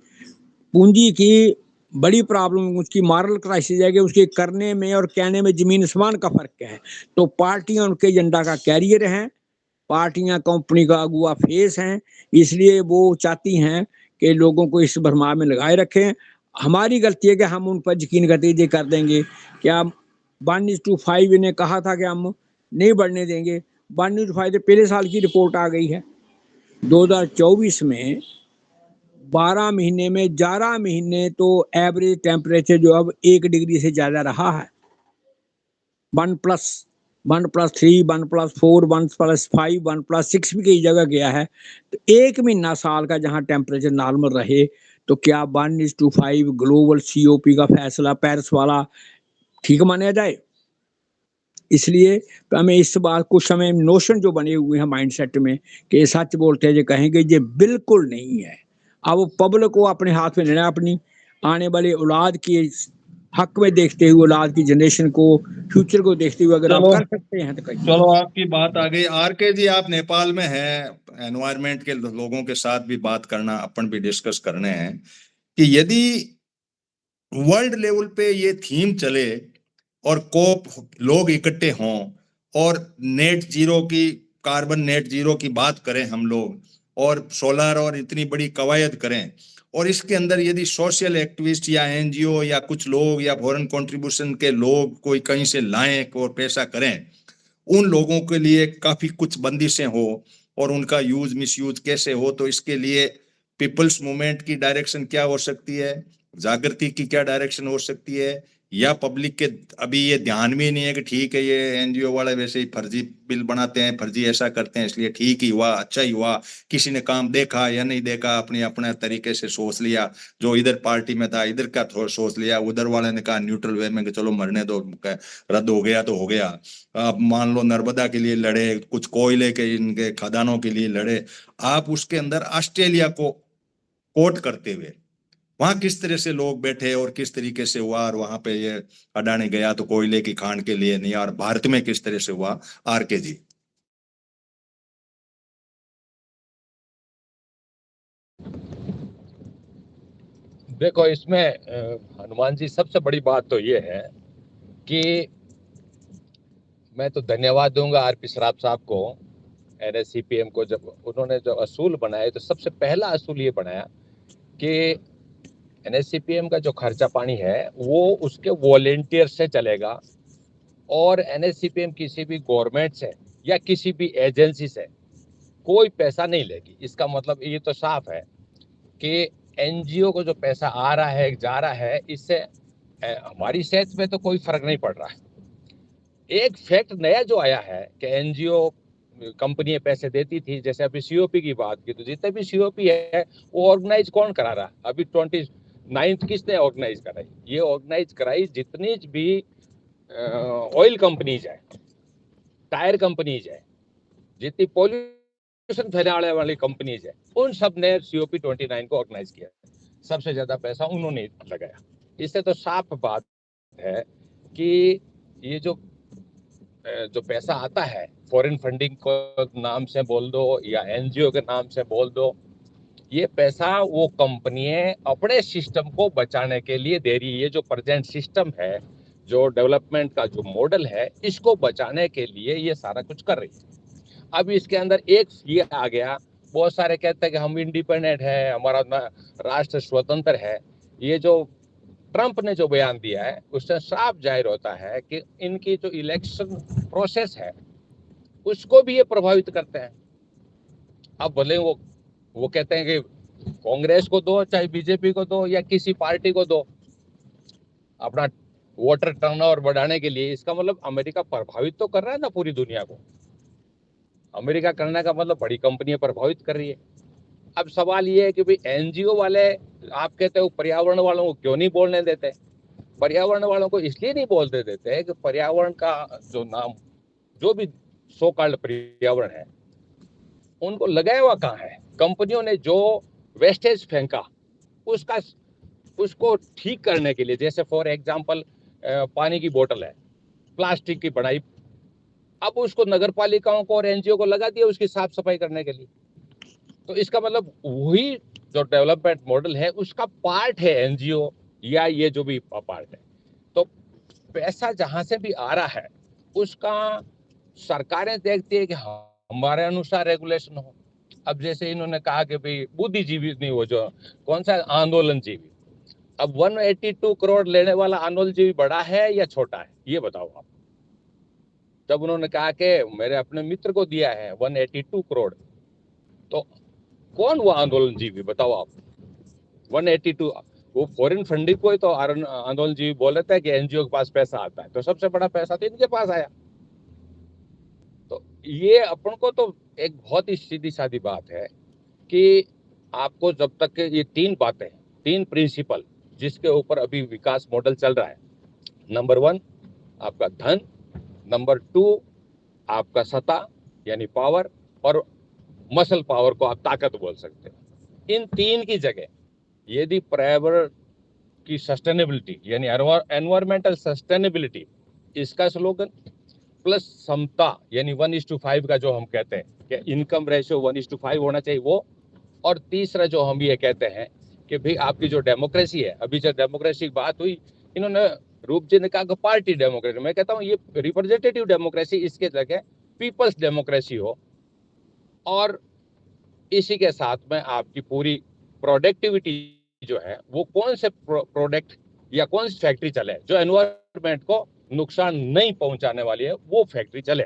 B: पूंजी की बड़ी प्रॉब्लम, उसकी मॉरल क्राइसिस है कि उसके करने में और कहने में जमीन आसमान का फर्क है। तो पार्टियां उनके एजेंडा का कैरियर हैं, पार्टियां कंपनी का अगुआ फेस हैं, इसलिए वो चाहती हैं कि लोगों को इस भरमार में लगाए रखें। हमारी गलती है कि हम उन पर यकीन करते ये कर देंगे। क्या 1:5 इन्हें कहा था कि हम नहीं बढ़ने देंगे? 1:5 तो पहले साल की रिपोर्ट आ गई है। 2024 में 12 महीने में 11 महीने तो एवरेज टेम्परेचर जो अब 1 डिग्री से ज्यादा रहा है। 1+, 1+3, 1+4, 1+5, 1+6 भी कई जगह गया है। तो एक महीना साल का जहाँ टेम्परेचर नॉर्मल रहे, तो क्या 1:5 ग्लोबल COP का फैसला पेरिस वाला ठीक माना जाए? इसलिए तो हमें इस बात कुछ समय नोशन जो बने हुए हैं माइंडसेट में कि ये सच बोलते हैं, जो कहेंगे ये बिल्कुल नहीं है। अब पब्लिक को अपने हाथ में लेना, अपनी आने वाली औलाद के हक में देखते हुए, औलाद की जनरेशन को, फ्यूचर को देखते हुए अगर आप
A: चलो
B: कर सकते हैं तो करिए।
A: चलो, आपकी बात आ गई। RK जी, आप नेपाल में हैं, एनवायरमेंट के लोगों के साथ भी बात करना, अपन भी डिस्कस करने हैं कि यदि वर्ल्ड लेवल पे ये थीम चले और कोप लोग इकट्ठे हों और नेट जीरो की, कार्बन नेट जीरो की बात करें हम लोग, और सोलर और इतनी बड़ी कवायद करें, और इसके अंदर यदि सोशल एक्टिविस्ट या NGO या कुछ लोग या फॉरेन कंट्रीब्यूशन के लोग कोई कहीं से लाएं और पैसा करें, उन लोगों के लिए काफी कुछ बंदिशें हो और उनका यूज मिसयूज कैसे हो, तो इसके लिए पीपल्स मूवमेंट की डायरेक्शन क्या हो सकती है, जागृति की क्या डायरेक्शन हो सकती है, या पब्लिक के अभी ये ध्यान में नहीं है कि ठीक है ये NGO वाले वैसे ही फर्जी बिल बनाते हैं, फर्जी ऐसा करते हैं, इसलिए ठीक ही हुआ, अच्छा ही हुआ, किसी ने काम देखा या नहीं देखा, अपने अपने तरीके से सोच लिया, जो इधर पार्टी में था इधर का सोच लिया, उधर वाले ने कहा न्यूट्रल वे में कि चलो मरने दो, रद्द हो गया तो हो गया। आप मान लो नर्मदा के लिए लड़े, कुछ कोयले के इनके खदानों के लिए लड़े, आप उसके अंदर ऑस्ट्रेलिया को कोट करते हुए वहां किस तरह से लोग बैठे और किस तरीके से हुआ, और वहां पे ये अडानी गया तो कोयले की खान के लिए नहीं, और भारत में किस तरह से हुआ। RK जी।
C: देखो, इसमें हनुमान जी, सबसे बड़ी बात तो ये है कि मैं तो धन्यवाद दूंगा RP सराफ साहब को, NSCPM को। जब उन्होंने जो असूल बनाए, तो सबसे पहला असूल ये बनाया कि NSCPM का जो खर्चा पानी है वो उसके वॉलेंटियर से चलेगा, और NSCPM किसी भी गवर्नमेंट से या किसी भी एजेंसी से कोई पैसा नहीं लेगी। इसका मतलब ये तो साफ है कि NGO को जो पैसा आ रहा है, जा रहा है, इससे हमारी सेहत पे तो कोई फर्क नहीं पड़ रहा है। एक फैक्ट नया जो आया है कि NGO कंपनियां पैसे देती थी, जैसे अभी COP की बात की, तो जितने भी COP है वो ऑर्गेनाइज कौन करा रहा? अभी 29th किसने ऑर्गेनाइज कराई? ये ऑर्गेनाइज कराई जितनी भी ऑयल कंपनीज है, टायर कंपनीज है, जितनी पॉल्यूशन फैलाने वाली कंपनीज है, उन सब ने COP 29 को ऑर्गेनाइज किया। सबसे ज्यादा पैसा उन्होंने लगाया। इससे तो साफ बात है कि ये जो पैसा आता है, फॉरेन फंडिंग को नाम से बोल दो या NGO के नाम से बोल दो, ये पैसा वो कंपनियां अपने सिस्टम को बचाने के लिए दे रही है। ये जो प्रेजेंट सिस्टम है, जो डेवलपमेंट का जो मॉडल है, इसको बचाने के लिए ये सारा कुछ कर रही है। अब इसके अंदर एक ये आ गया, बहुत सारे कहते हैं कि हम इंडिपेंडेंट है, हमारा राष्ट्र स्वतंत्र है। ये जो ट्रंप ने जो बयान दिया है, उससे साफ जाहिर होता है कि इनकी जो इलेक्शन प्रोसेस है उसको भी ये प्रभावित करते हैं। अब भले वो कहते हैं कि कांग्रेस को दो, चाहे BJP को दो या किसी पार्टी को दो, अपना वोटर टर्नओवर बढ़ाने के लिए। इसका मतलब अमेरिका प्रभावित तो कर रहा है ना पूरी दुनिया को। अमेरिका करने का मतलब बड़ी कंपनियां प्रभावित कर रही है। अब सवाल ये है कि भाई एनजीओ वाले, आप कहते हो पर्यावरण वालों को क्यों नहीं बोलने देते? पर्यावरण वालों को इसलिए नहीं बोलते देते हैं कि पर्यावरण का जो नाम, जो भी सो कॉल्ड पर्यावरण है, उनको लगाया हुआ कहाँ है? कंपनियों ने जो वेस्टेज फेंका उसका, उसको ठीक करने के लिए, जैसे फॉर एग्जांपल पानी की बोतल है प्लास्टिक की बनाई, अब उसको नगर पालिकाओं को और एनजीओ को लगा दिया उसकी साफ सफाई करने के लिए। तो इसका मतलब वही जो डेवलपमेंट मॉडल है उसका पार्ट है एनजीओ या ये जो भी पार्ट है। तो पैसा जहां से भी आ रहा है उसका सरकारें देखती है कि हमारे अनुसार रेगुलेशन हो। अब जैसे इन्होंने कहा कि भाई बुद्धिजीवी नहीं, वो जो कौन सा आंदोलन जीवी, अब 182 करोड़ लेने वाला आंदोलन जीवी बड़ा है या छोटा है, ये बताओ आप। जब उन्होंने कहा कि मेरे अपने मित्र को दिया है 182 करोड़, तो कौन वो आंदोलन जीवी बताओ आप? 182, वो फॉरेन फंडिंग को ही तो आंदोलन जीवी बोल रहे थे कि एनजीओ के पास पैसा आता है, तो सबसे बड़ा पैसा तो इनके पास आया। तो ये अपन को तो एक बहुत ही सीधी सादी बात है कि आपको जब तक ये तीन बातें, तीन प्रिंसिपल जिसके ऊपर अभी विकास मॉडल चल रहा है, नंबर 1 आपका धन, नंबर 2 आपका सत्ता यानी पावर, और मसल पावर को आप ताकत बोल सकते हो। इन तीन की जगह यदि पर्यावरण की सस्टेनेबिलिटी यानी एनवायरमेंटल सस्टेनेबिलिटी इसका स्लोगन, प्लस समता यानी 1:5 का जो हम कहते हैं कि इनकम रेशियो 1:5 होना चाहिए वो, और तीसरा जो हम ये कहते हैं कि भाई आपकी जो डेमोक्रेसी है, अभी जब डेमोक्रेसी की बात हुई, इन्होंने रूप जी ने कहा कि पार्टी डेमोक्रेसी, मैं कहता हूँ ये रिप्रेजेंटेटिव डेमोक्रेसी, इसके जगह पीपल्स डेमोक्रेसी हो। और इसी के साथ में आपकी पूरी प्रोडक्टिविटी जो है वो कौन से प्रोडक्ट या कौन सी फैक्ट्री चले जो एनवायरनमेंट को नुकसान नहीं पहुंचाने वाली है, वो फैक्ट्री चले,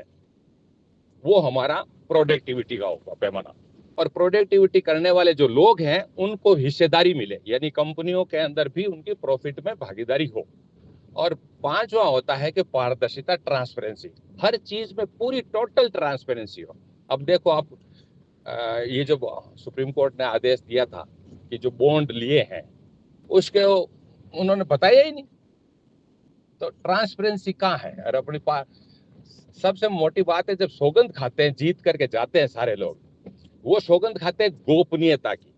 C: वो हमारा प्रोडक्टिविटी का होगा पैमाना। और प्रोडक्टिविटी करने वाले जो लोग हैं उनको हिस्सेदारी मिले, यानी कंपनियों के अंदर भी उनकी प्रॉफिट में भागीदारी हो। और पांचवा होता है कि पारदर्शिता, ट्रांसपेरेंसी, हर चीज में पूरी टोटल ट्रांसपेरेंसी हो। अब देखो आप, ये जो सुप्रीम कोर्ट ने आदेश दिया था कि जो बॉन्ड लिए हैं उसके उन्होंने बताया ही नहीं, तो ट्रांसपेरेंसी कहाँ है? और अपनी सबसे मोटी बात है, जब सौगंध खाते हैं, जीत करके जाते हैं सारे लोग, वो सौगंध खाते हैं गोपनीयता की।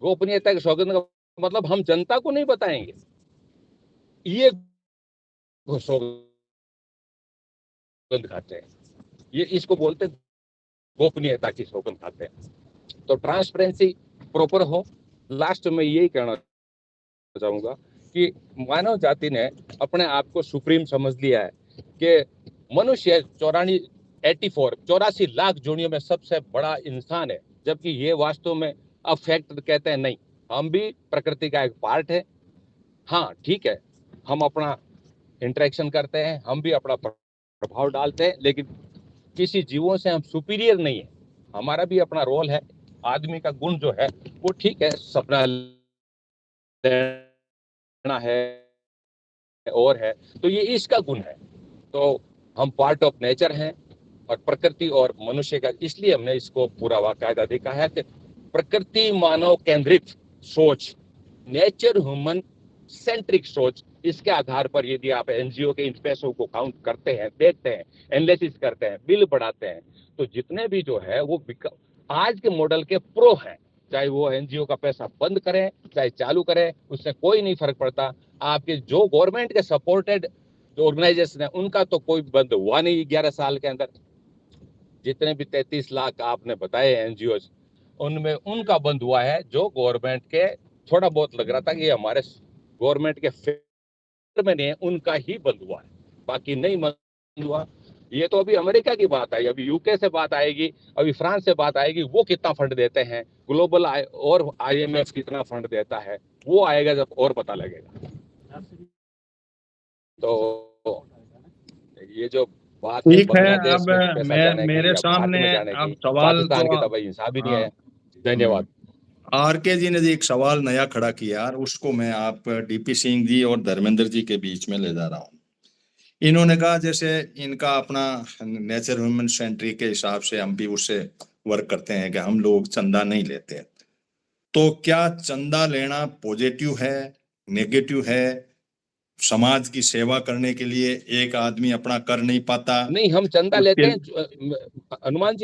C: गोपनीयता की सौगंध का मतलब हम जनता को नहीं बताएंगे, ये सौगंध खाते हैं, ये इसको बोलते हैं गोपनीयता की सौगंध खाते हैं। तो ट्रांसपेरेंसी प्रॉपर हो। लास्ट में यही कहना चाहूंगा कि मानव जाति ने अपने आप को सुप्रीम समझ लिया है कि मनुष्य 84 लाख जोड़ियों में सबसे बड़ा इंसान है, जबकि ये वास्तव में अब फैक्ट कहते हैं नहीं, हम भी प्रकृति का एक पार्ट है। हाँ ठीक है, हम अपना इंटरेक्शन करते हैं, हम भी अपना प्रभाव डालते हैं, लेकिन किसी जीवों से हम सुपीरियर नहीं है, हमारा भी अपना रोल है। आदमी का गुण जो है वो ठीक है, सपना लेना है और है, तो ये इसका गुण है। तो हम पार्ट ऑफ नेचर हैं और प्रकृति और मनुष्य का, इसलिए हमने इसको पूरा वाकायदा देखा है कि प्रकृति मानव केंद्रित सोच, नेचर ह्यूमन सेंट्रिक सोच, इसके आधार पर यदि आप एनजीओ के इन पैसों को काउंट करते हैं, देखते हैं, एनालिसिस करते हैं, बिल बढ़ाते हैं, तो जितने भी जो है वो आज के मॉडल के प्रो हैं। चाहे वो एनजीओ का पैसा बंद करें चाहे चालू करें, उससे कोई नहीं फर्क पड़ता। आपके जो गवर्नमेंट के सपोर्टेड जो ऑर्गेनाइजेशन है उनका तो कोई बंद हुआ नहीं 11 साल के अंदर। जितने भी 33 लाख आपने बताए एनजीओ, उनमें उनका बंद हुआ है जो गवर्नमेंट के थोड़ा बहुत लग रहा था कि हमारे गवर्नमेंट के फेवर में नहीं है, उनका ही बंद हुआ है, बाकी नहीं बंद हुआ। ये तो अभी अमेरिका की बात आई, अभी यूके से बात आएगी, अभी फ्रांस से बात आएगी, वो कितना फंड देते हैं, ग्लोबल और आईएमएफ कितना फंड देता है, वो आएगा जब और पता लगेगा। तो ये जो बात है
D: ठीक है।
C: बांग्लादेश
D: अब
C: में पैसा जाने की
D: मेरे
C: या भारत
D: सामने
C: में जाने
D: अब
C: की,
D: सवाल
C: पाकिस्तान की
D: तो
C: तो भाई हिसाब ही नहीं
D: हाँ,
C: है। धन्यवाद।
A: आरके जी ने जी एक सवाल नया खड़ा किया यार, उसको मैं आप डीपी सिंह जी और धर्मेंद्र जी के बीच में ले जा रहा हूँ इन्होंने कहा जैसे इनका अपना नेचर ह्यूमन सेंट्री के हिसाब से हम भी उससे वर्क करते हैं कि हम लोग चंदा नहीं लेते। तो क्या चंदा लेना पॉजिटिव है, नेगेटिव है? समाज की सेवा करने के लिए एक आदमी अपना कर नहीं पाता?
C: नहीं, हम चंदा लेते
A: उसके
C: हैं हनुमान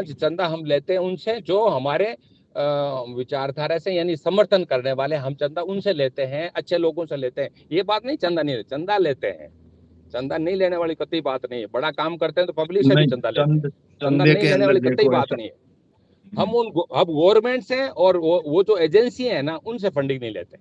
C: जी चंदा हम लेते हैं उनसे जो हमारे विचारधारा से यानी समर्थन करने वाले, हम चंदा उनसे लेते हैं, अच्छे लोगों से लेते हैं। ये बात नहीं चंदा नहीं, चंदा लेते हैं, चंदा नहीं लेने वाली कतई बात नहीं है। बड़ा काम करते हैं तो पब्लिक से भी
A: नहीं,
C: चंदा लेते हैं, चंदा
A: चंदे
C: नहीं
A: के
C: लेने
A: अंदर
C: वाली कतई
A: देखो
C: बात
A: ऐसा
C: नहीं है। हम गवर्नमेंट से और वो जो एजेंसी है ना उनसे फंडिंग नहीं लेते।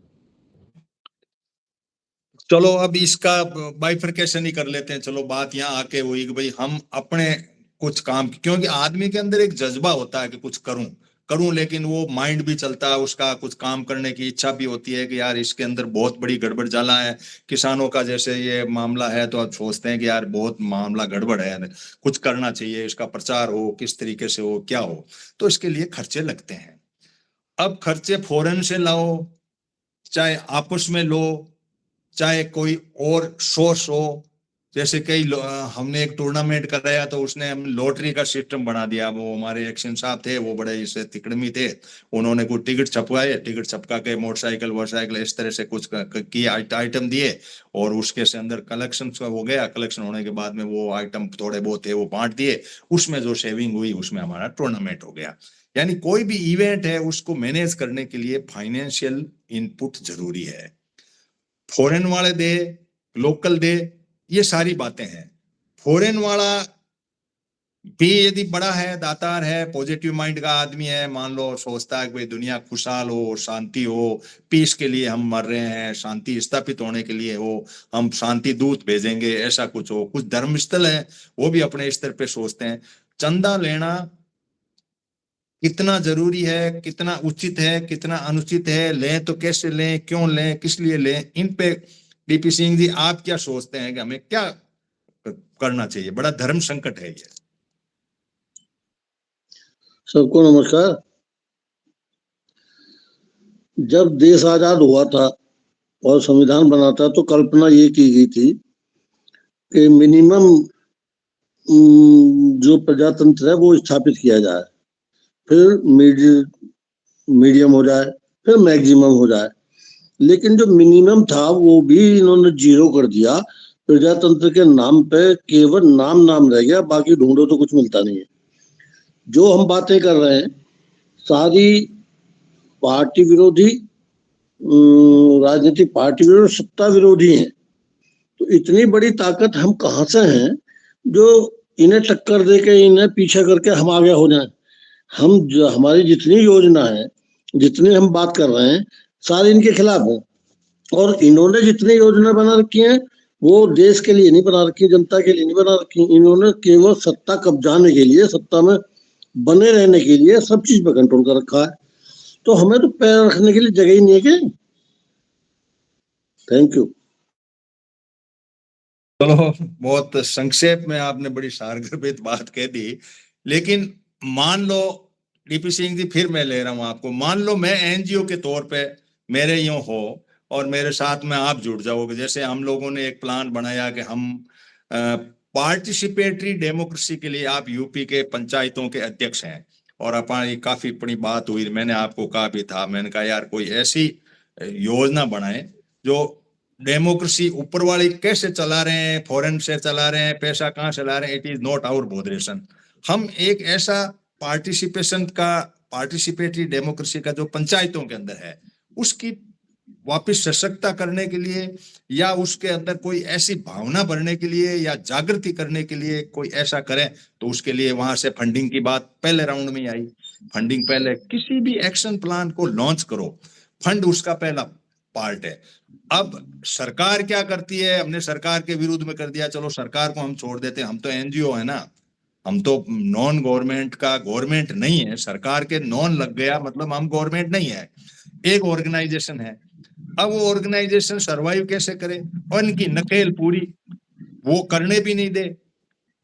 A: चलो अब इसका बाइफरकेशन ही कर लेते हैं। चलो बात यहाँ आके हुई कि भाई हम अपने कुछ काम, क्योंकि आदमी के अंदर एक जज्बा होता है कि कुछ करूं करूं, लेकिन वो माइंड भी चलता है उसका, कुछ काम करने की इच्छा भी होती है कि यार इसके अंदर बहुत बड़ी गड़बड़ जाला है। किसानों का जैसे ये मामला है तो आप सोचते हैं कि यार बहुत मामला गड़बड़ है, कुछ करना चाहिए, इसका प्रचार हो, किस तरीके से हो, क्या हो। तो इसके लिए खर्चे लगते हैं। अब खर्चे फॉरेन से लाओ, चाहे आपस में लो, चाहे कोई और सोर्स हो। जैसे हमने एक टूर्नामेंट कराया तो उसने हम लॉटरी का सिस्टम बना दिया। वो हमारे एक्शन साहब थे, वो बड़े इसे तिकड़मी थे, उन्होंने कुछ टिकट छपवाए, टिकट छपका के मोटरसाइकिल वोटरसाइकिल इस तरह से कुछ की आइटम दिए, और उसके से अंदर कलेक्शन हो गया। कलेक्शन होने के बाद में वो आइटम थोड़े बहुत थे वो बांट दिए, उसमें जो सेविंग हुई उसमें हमारा टूर्नामेंट हो गया। यानी कोई भी इवेंट है उसको मैनेज करने के लिए फाइनेंशियल इनपुट जरूरी है। फॉरेन वाले दे, लोकल दे, ये सारी बातें हैं। फॉरेन वाला भी यदि बड़ा है, दातार है, पॉजिटिव माइंड का आदमी है, मान लो सोचता है कि भाई दुनिया खुशहाल हो, शांति हो, पीस के लिए हम मर रहे हैं, शांति स्थापित होने के लिए हो, हम शांति दूत भेजेंगे, ऐसा कुछ हो। कुछ धर्म स्थल है वो भी अपने स्तर पे सोचते हैं। चंदा लेना कितना जरूरी है, कितना उचित है, कितना अनुचित है, लें तो कैसे लें, क्यों लें, किस लिए लें, इन पे डीपी सिंह जी आप क्या सोचते हैं कि हमें क्या करना चाहिए? बड़ा धर्म संकट है ये।
D: सबको नमस्कार। जब देश आजाद हुआ था और संविधान बना था तो कल्पना ये की गई थी कि मिनिमम जो प्रजातंत्र है वो स्थापित किया जाए, फिर मीडियम हो जाए, फिर मैक्सिमम हो जाए। लेकिन जो मिनिमम था वो भी इन्होंने जीरो कर दिया। प्रजातंत्र के नाम पे केवल नाम रह गया, बाकी ढूंढो तो कुछ मिलता नहीं है। जो हम बातें कर रहे हैं सारी पार्टी विरोधी, राजनीतिक पार्टी विरोधी, सत्ता विरोधी हैं। तो इतनी बड़ी ताकत हम कहाँ से हैं जो इन्हें टक्कर दे के इन्हें पीछे करके हम आगे हो जाएं? हमारी जितनी योजना है, जितनी हम बात कर रहे हैं, सारी इनके खिलाफ है। और इन्होंने जितनी योजना बना रखी है वो देश के लिए नहीं बना रखी, जनता के लिए नहीं बना रखी। इन्होंने केवल सत्ता कब्जाने के लिए, सत्ता में बने रहने के लिए सब चीज पे कंट्रोल कर रखा है। तो हमें तो पैर रखने के लिए जगह ही नहीं है क्या? Thank you.
A: चलो बहुत संक्षेप में आपने बड़ी सारगर्भित बात कह दी। लेकिन मान लो डीपी सिंह जी, फिर मैं ले रहा हूं आपको, मान लो मैं एनजीओ के तौर पे मेरे यूं हो और मेरे साथ में आप जुड़ जाओगे। जैसे हम लोगों ने एक प्लान बनाया कि हम पार्टिसिपेटरी डेमोक्रेसी के लिए, आप यूपी के पंचायतों के अध्यक्ष हैं और अपनी काफी अपनी बात हुई, मैंने आपको कहा भी था, मैंने कहा यार कोई ऐसी योजना बनाए जो डेमोक्रेसी ऊपर वाली कैसे चला रहे हैं, फॉरेन से चला रहे हैं, पैसा कहाँ चला रहे हैं, it is not our botheration. हम एक ऐसा पार्टिसिपेटरी डेमोक्रेसी का जो पंचायतों के अंदर है उसकी वापस सशक्ता करने के लिए, या उसके अंदर कोई ऐसी भावना भरने के लिए या जागृति करने के लिए कोई ऐसा करें। तो उसके लिए वहां से फंडिंग की बात पहले राउंड में आई। फंडिंग पहले किसी भी एक्शन प्लान को लॉन्च करो, फंड उसका पहला पार्ट है। अब सरकार क्या करती है? हमने सरकार के विरुद्ध में कर दिया, चलो सरकार को हम छोड़ देते हैं, हम तो एनजीओ है ना, हम तो नॉन गवर्नमेंट का गवर्नमेंट नहीं है। सरकार के नॉन लग गया मतलब हम गवर्नमेंट नहीं है, एक ऑर्गेनाइजेशन है। अब वो ऑर्गेनाइजेशन सरवाइव कैसे करे? और इनकी नकेल पूरी, वो करने भी नहीं दे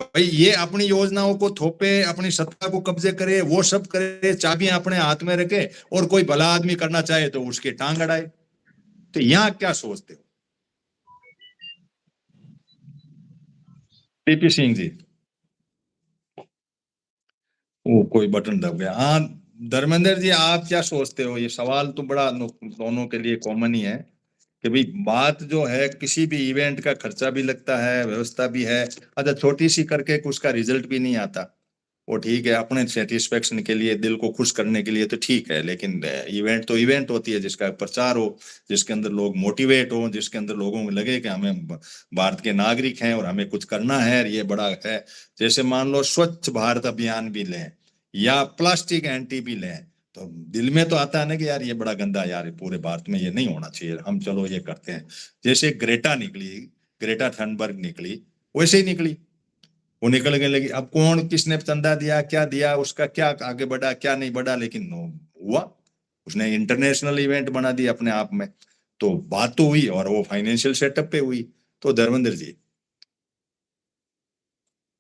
A: भाई। ये अपनी योजनाओं को थोपे, अपनी सत्ता को कब्जे करे, वो सब करे, चाबियां अपने हाथ में रखे, और कोई भला आदमी करना चाहे तो उसकी टांग अड़ाए। तो यहाँ क्या सोचते हो? टीपी सिंह जी, वो कोई बटन दब गया। हाँ धर्मेंद्र जी, आप क्या सोचते हो? ये सवाल तो बड़ा दोनों के लिए कॉमन ही है कि भाई बात जो है, किसी भी इवेंट का खर्चा भी लगता है, व्यवस्था भी है। अच्छा छोटी सी करके उसका रिजल्ट भी नहीं आता, वो ठीक है, अपने सेटिस्फेक्शन के लिए, दिल को खुश करने के लिए तो ठीक है, लेकिन इवेंट तो इवेंट होती है जिसका प्रचार हो, जिसके अंदर लोग मोटिवेट हो, जिसके अंदर लोगों को लगे कि हमें भारत के नागरिक हैं और हमें कुछ करना है, ये बड़ा है। जैसे मान लो स्वच्छ भारत अभियान भी लें या प्लास्टिक एंटी भी लें, तो दिल में तो आता है ना कि यार ये बड़ा गंदा, यार पूरे भारत में ये नहीं होना चाहिए, हम चलो ये करते हैं। जैसे ग्रेटा निकली, ग्रेटा थनबर्ग निकली, वैसे ही निकली, वो निकल गए। लेकिन अब कौन किसने चंदा दिया, क्या दिया, उसका क्या आगे बढ़ा, क्या नहीं बढ़ा, लेकिन हुआ, उसने इंटरनेशनल इवेंट बना दिया अपने आप में। तो बात तो हुई और वो फाइनेंशियल सेटअप पे हुई। तो धर्मेंद्र जी,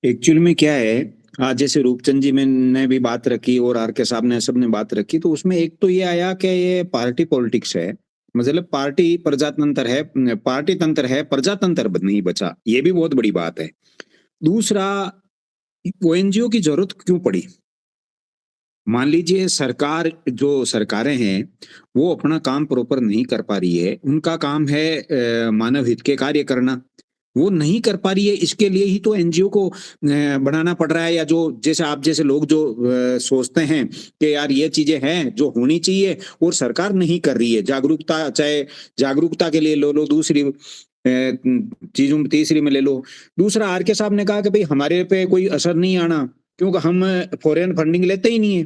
E: एक्चुअल में क्या है, आज जैसे रूपचंद जी ने भी बात रखी और आर के साहब ने सबने बात रखी, तो उसमें एक तो ये आया कि ये पार्टी पॉलिटिक्स है, मतलब पार्टी प्रजातंत्र है, पार्टी तंत्र है, प्रजातंत्र नहीं बचा, ये भी बहुत बड़ी बात है। दूसरा, ओएनजीओ की जरूरत क्यों पड़ी? मान लीजिए सरकार, जो सरकारें हैं वो अपना काम प्रॉपर नहीं कर पा रही है, उनका काम है मानव हित के कार्य करना, वो नहीं कर पा रही है, इसके लिए ही तो एनजीओ को बनाना पड़ रहा है। या जो जैसे आप जैसे लोग जो सोचते हैं कि यार ये चीजें हैं जो होनी चाहिए और सरकार नहीं कर रही है, जागरूकता, चाहे जागरूकता के लिए लो लो, दूसरी चीजों में, तीसरी में ले लो। दूसरा, आर के साहब ने कहा कि भाई हमारे पे कोई असर नहीं आना क्योंकि हम फॉरेन फंडिंग लेते ही नहीं है।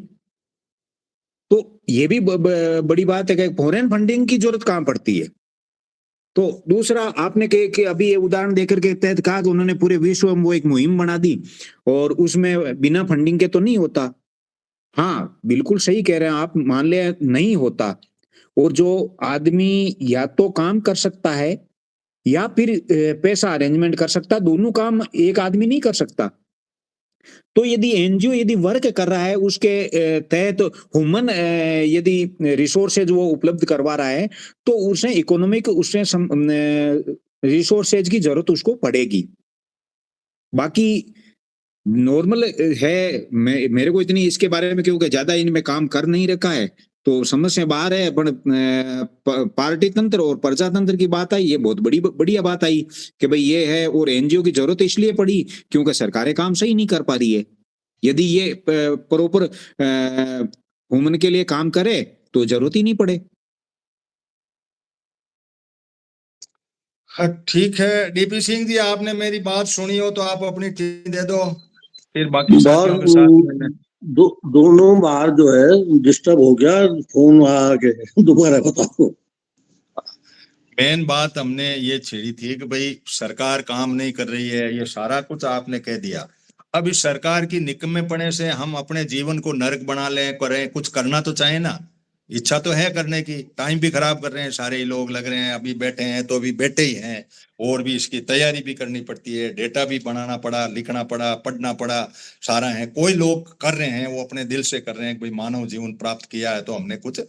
E: तो ये भी बड़ी बात है कि फॉरेन फंडिंग की जरूरत कहां पड़ती है। तो दूसरा, आपने कि अभी ये उदाहरण देकर के तहत कहा कि उन्होंने पूरे विश्व में वो एक मुहिम बना दी और उसमें बिना फंडिंग के तो नहीं होता। हाँ बिल्कुल सही कह रहे हैं आप, मान ले नहीं होता, और जो आदमी या तो काम कर सकता है या फिर पैसा अरेंजमेंट कर सकता, दोनों काम एक आदमी नहीं कर सकता। तो यदि एनजीओ यदि वर्क कर रहा है, उसके तहत ह्यूमन यदि रिसोर्सेज वो उपलब्ध करवा रहा है, तो उसने इकोनॉमिक, उसने रिसोर्सेज की जरूरत उसको पड़ेगी। बाकी नॉर्मल है, मेरे को इतनी इसके बारे में, क्योंकि ज्यादा इनमें काम कर नहीं रखा है, तो समझ से बाहर है। पर पार्टी तंत्र और प्रजातंत्र की बात आई, ये बहुत बढ़िया बात आई कि भाई ये है, और एनजीओ की जरूरत इसलिए पड़ी क्योंकि सरकारें काम सही नहीं कर पा रही है। यदि ये प्रॉपर ह्यूमन के लिए काम करे तो जरूरत ही नहीं पड़े।
A: हाँ ठीक है डीपी सिंह जी, आपने मेरी बात सुनी हो तो आप अपनी टीम दे दो, फिर बाकी साथियों के साथ
D: दोनों बार जो है डिस्टर्ब हो गया, फोन आके दोबारा बताओ।
A: मेन बात हमने ये छेड़ी थी कि भाई सरकार काम नहीं कर रही है, ये सारा कुछ आपने कह दिया। अब इस सरकार की निकम्मेपने से हम अपने जीवन को नरक बना लें, करें, कुछ करना तो चाहे ना। इच्छा तो है करने की, टाइम भी खराब कर रहे हैं, सारे ही लोग लग रहे हैं, अभी बैठे हैं तो अभी बैठे ही हैं, और भी इसकी तैयारी भी करनी पड़ती है, डेटा भी बनाना पड़ा, लिखना पड़ा, पढ़ना पड़ा, सारा है। कोई लोग कर रहे हैं, वो अपने दिल से कर रहे हैं, कोई मानव जीवन प्राप्त किया है तो हमने कुछ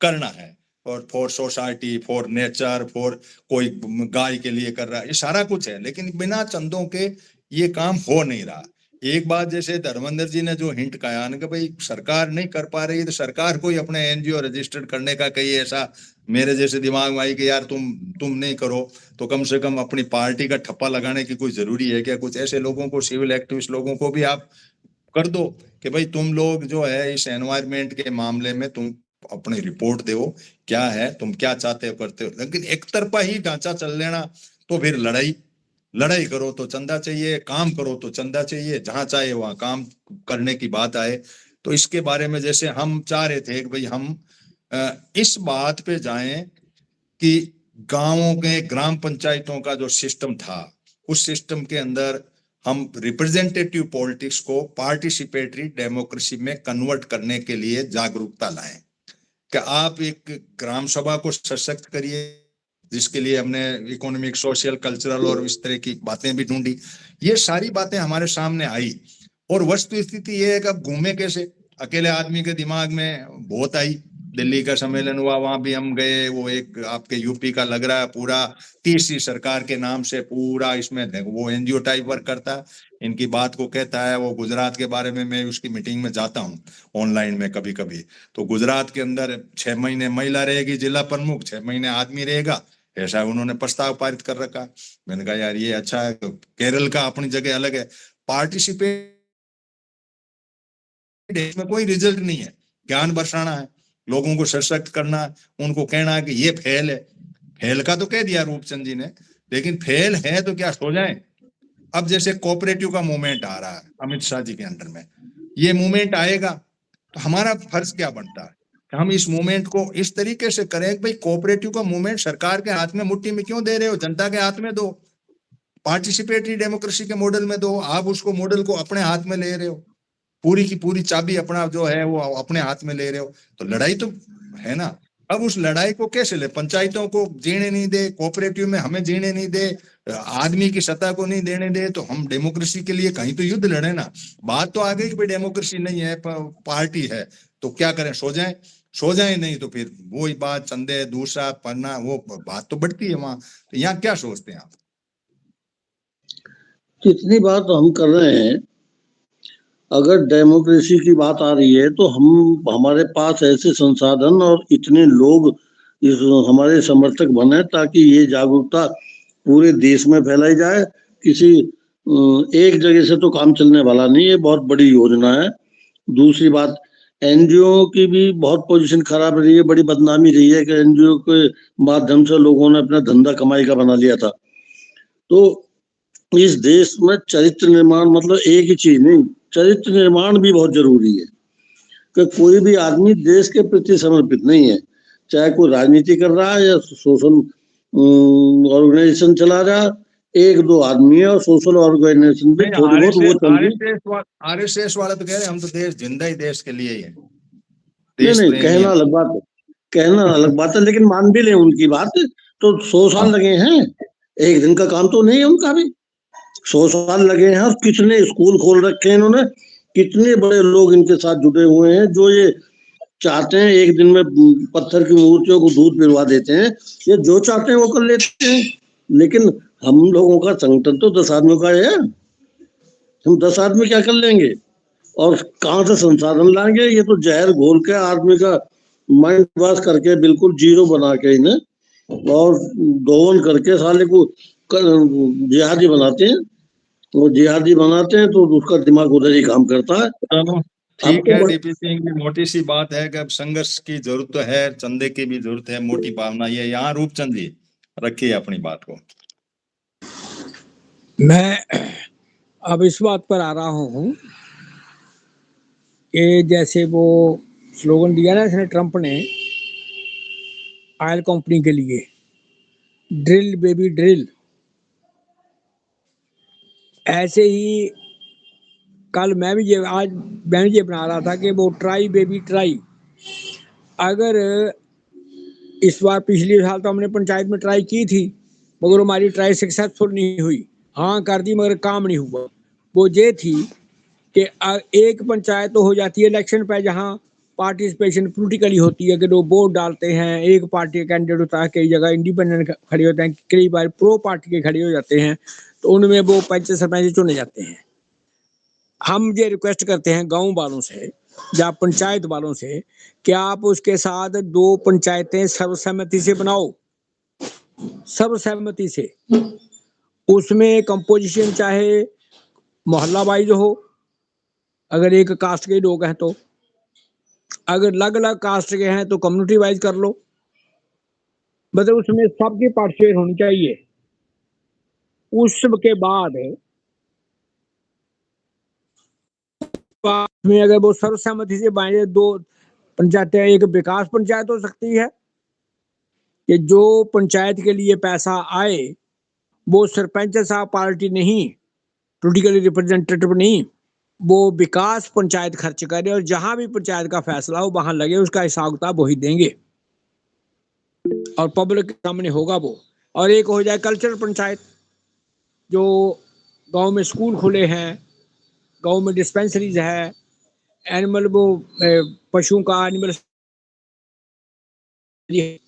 A: करना है, और for society, for nature, for कोई गाय के लिए कर रहा है, ये सारा कुछ है। लेकिन बिना चंदों के ये काम हो नहीं रहा। एक बात जैसे धर्मेंद्र जी ने जो हिंट कहा ना कि भाई सरकार नहीं कर पा रही, तो सरकार को ही अपने एनजीओ रजिस्टर्ड करने का कहीं ऐसा मेरे जैसे दिमाग में आई कि यार तुम नहीं करो तो कम से कम अपनी पार्टी का ठप्पा लगाने की कोई जरूरी है क्या? कुछ ऐसे लोगों को, सिविल एक्टिविस्ट लोगों को भी आप कर दो कि भाई तुम लोग जो है इस एनवायरमेंट के मामले में तुम अपनी रिपोर्ट दो, क्या है, तुम क्या चाहते हो, करते हो। लेकिन एक तरफा ही ढांचा चल लेना तो फिर लड़ाई करो तो चंदा चाहिए, काम करो तो चंदा चाहिए, जहां चाहे वहां काम करने की बात आए। तो इसके बारे में जैसे हम चाह रहे थे कि भाई हम इस बात पे जाएं कि गांवों के, ग्राम पंचायतों का जो सिस्टम था, उस सिस्टम के अंदर हम रिप्रेजेंटेटिव पॉलिटिक्स को पार्टिसिपेटरी डेमोक्रेसी में कन्वर्ट करने के लिए जागरूकता लाएं। कि आप एक ग्राम सभा को सशक्त करिए, जिसके लिए हमने इकोनॉमिक, सोशल, कल्चरल और इस तरह की बातें भी ढूंढी। ये सारी बातें हमारे सामने आई, और वस्तु स्थिति ये है कि अब घूमे कैसे, अकेले आदमी के दिमाग में बहुत आई दिल्ली का सम्मेलन हुआ, वहां भी हम गए। वो एक आपके यूपी का लग रहा है पूरा तीसरी सरकार के नाम से पूरा इसमें वो एनजीओ टाइप वर्क करता है, इनकी बात को कहता है। वो गुजरात के बारे में मैं उसकी मीटिंग में जाता हूँ ऑनलाइन में कभी कभी, तो गुजरात के अंदर 6 महीने महिला रहेगी जिला प्रमुख, 6 महीने आदमी रहेगा, ऐसा उन्होंने प्रस्ताव पारित कर रखा। मैंने कहा यार ये अच्छा है। केरल का अपनी जगह अलग है। पार्टिसिपेट में कोई रिजल्ट नहीं है, ज्ञान बरसाना है, लोगों को सशक्त करना है, उनको कहना है कि ये फेल है। फेल का तो कह दिया रूपचंद जी ने, लेकिन फेल है तो क्या सो जाए। अब जैसे कोऑपरेटिव का मूवमेंट आ रहा है अमित शाह जी के अंडर में, ये मूवमेंट आएगा तो हमारा फर्ज क्या बनता है कि हम इस मूवमेंट को इस तरीके से करें कि भाई कोऑपरेटिव का मूवमेंट सरकार के हाथ में मुट्ठी में क्यों दे रहे हो, जनता के हाथ में दो, पार्टिसिपेटरी डेमोक्रेसी के मॉडल में दो। आप उसको मॉडल को अपने हाथ में ले रहे हो, पूरी की पूरी चाबी अपना जो है वो अपने हाथ में ले रहे हो, तो लड़ाई तो है ना। अब उस लड़ाई को कैसे ले, पंचायतों को जीने नहीं दे, कोऑपरेटिव में हमें जीने नहीं दे, आदमी की सत्ता को नहीं देने दे, तो हम डेमोक्रेसी के लिए कहीं तो युद्ध लड़े ना। बात तो आ गई कि भाई डेमोक्रेसी नहीं है, पार्टी है, तो क्या करें, सो जाए। सो जाए नहीं तो फिर वही बात, चंदे दूसरा पन्ना, वो बात तो बढ़ती है वहां। तो यहाँ क्या सोचते हैं आप?
D: कितनी बात हम कर रहे हैं, अगर डेमोक्रेसी की बात आ रही है तो हम हमारे पास ऐसे संसाधन और इतने लोग इस हमारे समर्थक बने ताकि ये जागरूकता पूरे देश में फैलाई जाए। किसी एक जगह से तो काम चलने वाला नहीं है, बहुत बड़ी योजना है। दूसरी बात, एनजीओ की भी बहुत पोजीशन खराब रही है, बड़ी बदनामी रही है कि एनजीओ के माध्यम से लोगों ने अपना धंधा कमाई का बना लिया था। तो इस देश में चरित्र निर्माण मतलब एक ही चीज नहीं, चरित्र निर्माण भी बहुत जरूरी है कि कोई भी आदमी देश के प्रति समर्पित नहीं है, चाहे कोई राजनीति कर रहा है या सोशल ऑर्गेनाइजेशन चला रहा है। एक दो आदमी है और सोशल ऑर्गेनाइजेशन भी थोड़ी बहुत वो चल रही।
A: आरएसएस वाले तो कह रहे हैं हम तो देश जिंदा ही देश के लिए ही है,
D: नहीं
A: देश
D: नहीं,
A: प्रेमी
D: कहना
A: है।
D: अलग बात है, कहना अलग बात है, लेकिन मान भी ले उनकी बात। तो 100 साल लगे हैं, एक दिन का काम तो नहीं है उनका भी। 100 साल लगे हैं और कितने स्कूल खोल रखे हैं इन्होंने, कितने बड़े लोग इनके साथ जुड़े हुए हैं जो ये चाहते हैं एक दिन में पत्थर की मूर्तियों को दूध पिलवा देते हैं। ये जो चाहते हैं वो कर लेते हैं, लेकिन हम लोगों का संगठन तो 10 आदमियों का है। हम 10 आदमी क्या कर लेंगे और कहाँ से संसाधन लाएंगे? ये तो जहर घोल के आदमी का माइंड वॉश करके बिल्कुल जीरो बना के इन्हें और दोवन करके साले को जिहादी बनाते हैं। वो जिहादी बनाते हैं तो उसका दिमाग उधर ही काम करता है।
A: चलो
D: अब
A: ठीक
D: तो
A: है डीपी सिंह की मोटी सी बात है कि अब संघर्ष की जरूरत तो है, चंदे की भी जरूरत है, मोटी भावना ये। यहाँ रूपचंद जी रखिए अपनी बात को।
B: मैं अब इस बात पर आ रहा हूँ कि जैसे वो स्लोगन दिया ना इसने ट्रंप ने ऑयल कंपनी के लिए, ड्रिल बेबी ड्रिल, ऐसे ही कल मैं भी ये आज मैं भी ये बना रहा था कि वो ट्राई बेबी ट्राई। अगर इस बार पिछले साल तो हमने पंचायत में ट्राई की थी मगर हमारी ट्राई सक्सेसफुल नहीं हुई, हाँ कर दी मगर काम नहीं हुआ। वो ये थी कि एक पंचायत तो हो जाती है इलेक्शन पे जहाँ पार्टिसिपेशन पोलिटिकली होती है कि लोग वोट डालते हैं, एक पार्टी का कैंडिडेट होता है, कई जगह इंडिपेंडेंट खड़े होते हैं, कई बार प्रो पार्टी के खड़े हो जाते हैं, तो उनमें वो पंच सरपंच चुने जाते हैं। हम ये रिक्वेस्ट करते हैं गांव वालों से या पंचायत वालों से कि आप उसके साथ 2 पंचायतें सर्वसम्मति से बनाओ, सर्वसम्मति से। उसमें कंपोजिशन चाहे मोहल्ला वाइज हो, अगर एक कास्ट के लोग हैं तो, अगर अलग अलग कास्ट के हैं तो कम्युनिटी वाइज कर लो, मतलब उसमें सबकी पार्टिसिपेट होनी चाहिए। उसके बाद में अगर वो सर्वसम्मति से बांटे 2 पंचायतें, एक विकास पंचायत हो सकती है कि जो पंचायत के लिए पैसा आए वो सरपंच साहब पार्टी नहीं, पोलिटिकली रिप्रेजेंटेटिव नहीं, वो विकास पंचायत खर्च करे और जहां भी पंचायत का फैसला हो वहां लगे, उसका हिसाब किताब वही देंगे और पब्लिक के सामने होगा वो। और एक हो जाए कल्चरल पंचायत, जो गांव में स्कूल खुले हैं, गांव में डिस्पेंसरीज है, एनिमल वो पशुओं का एनिमल लिए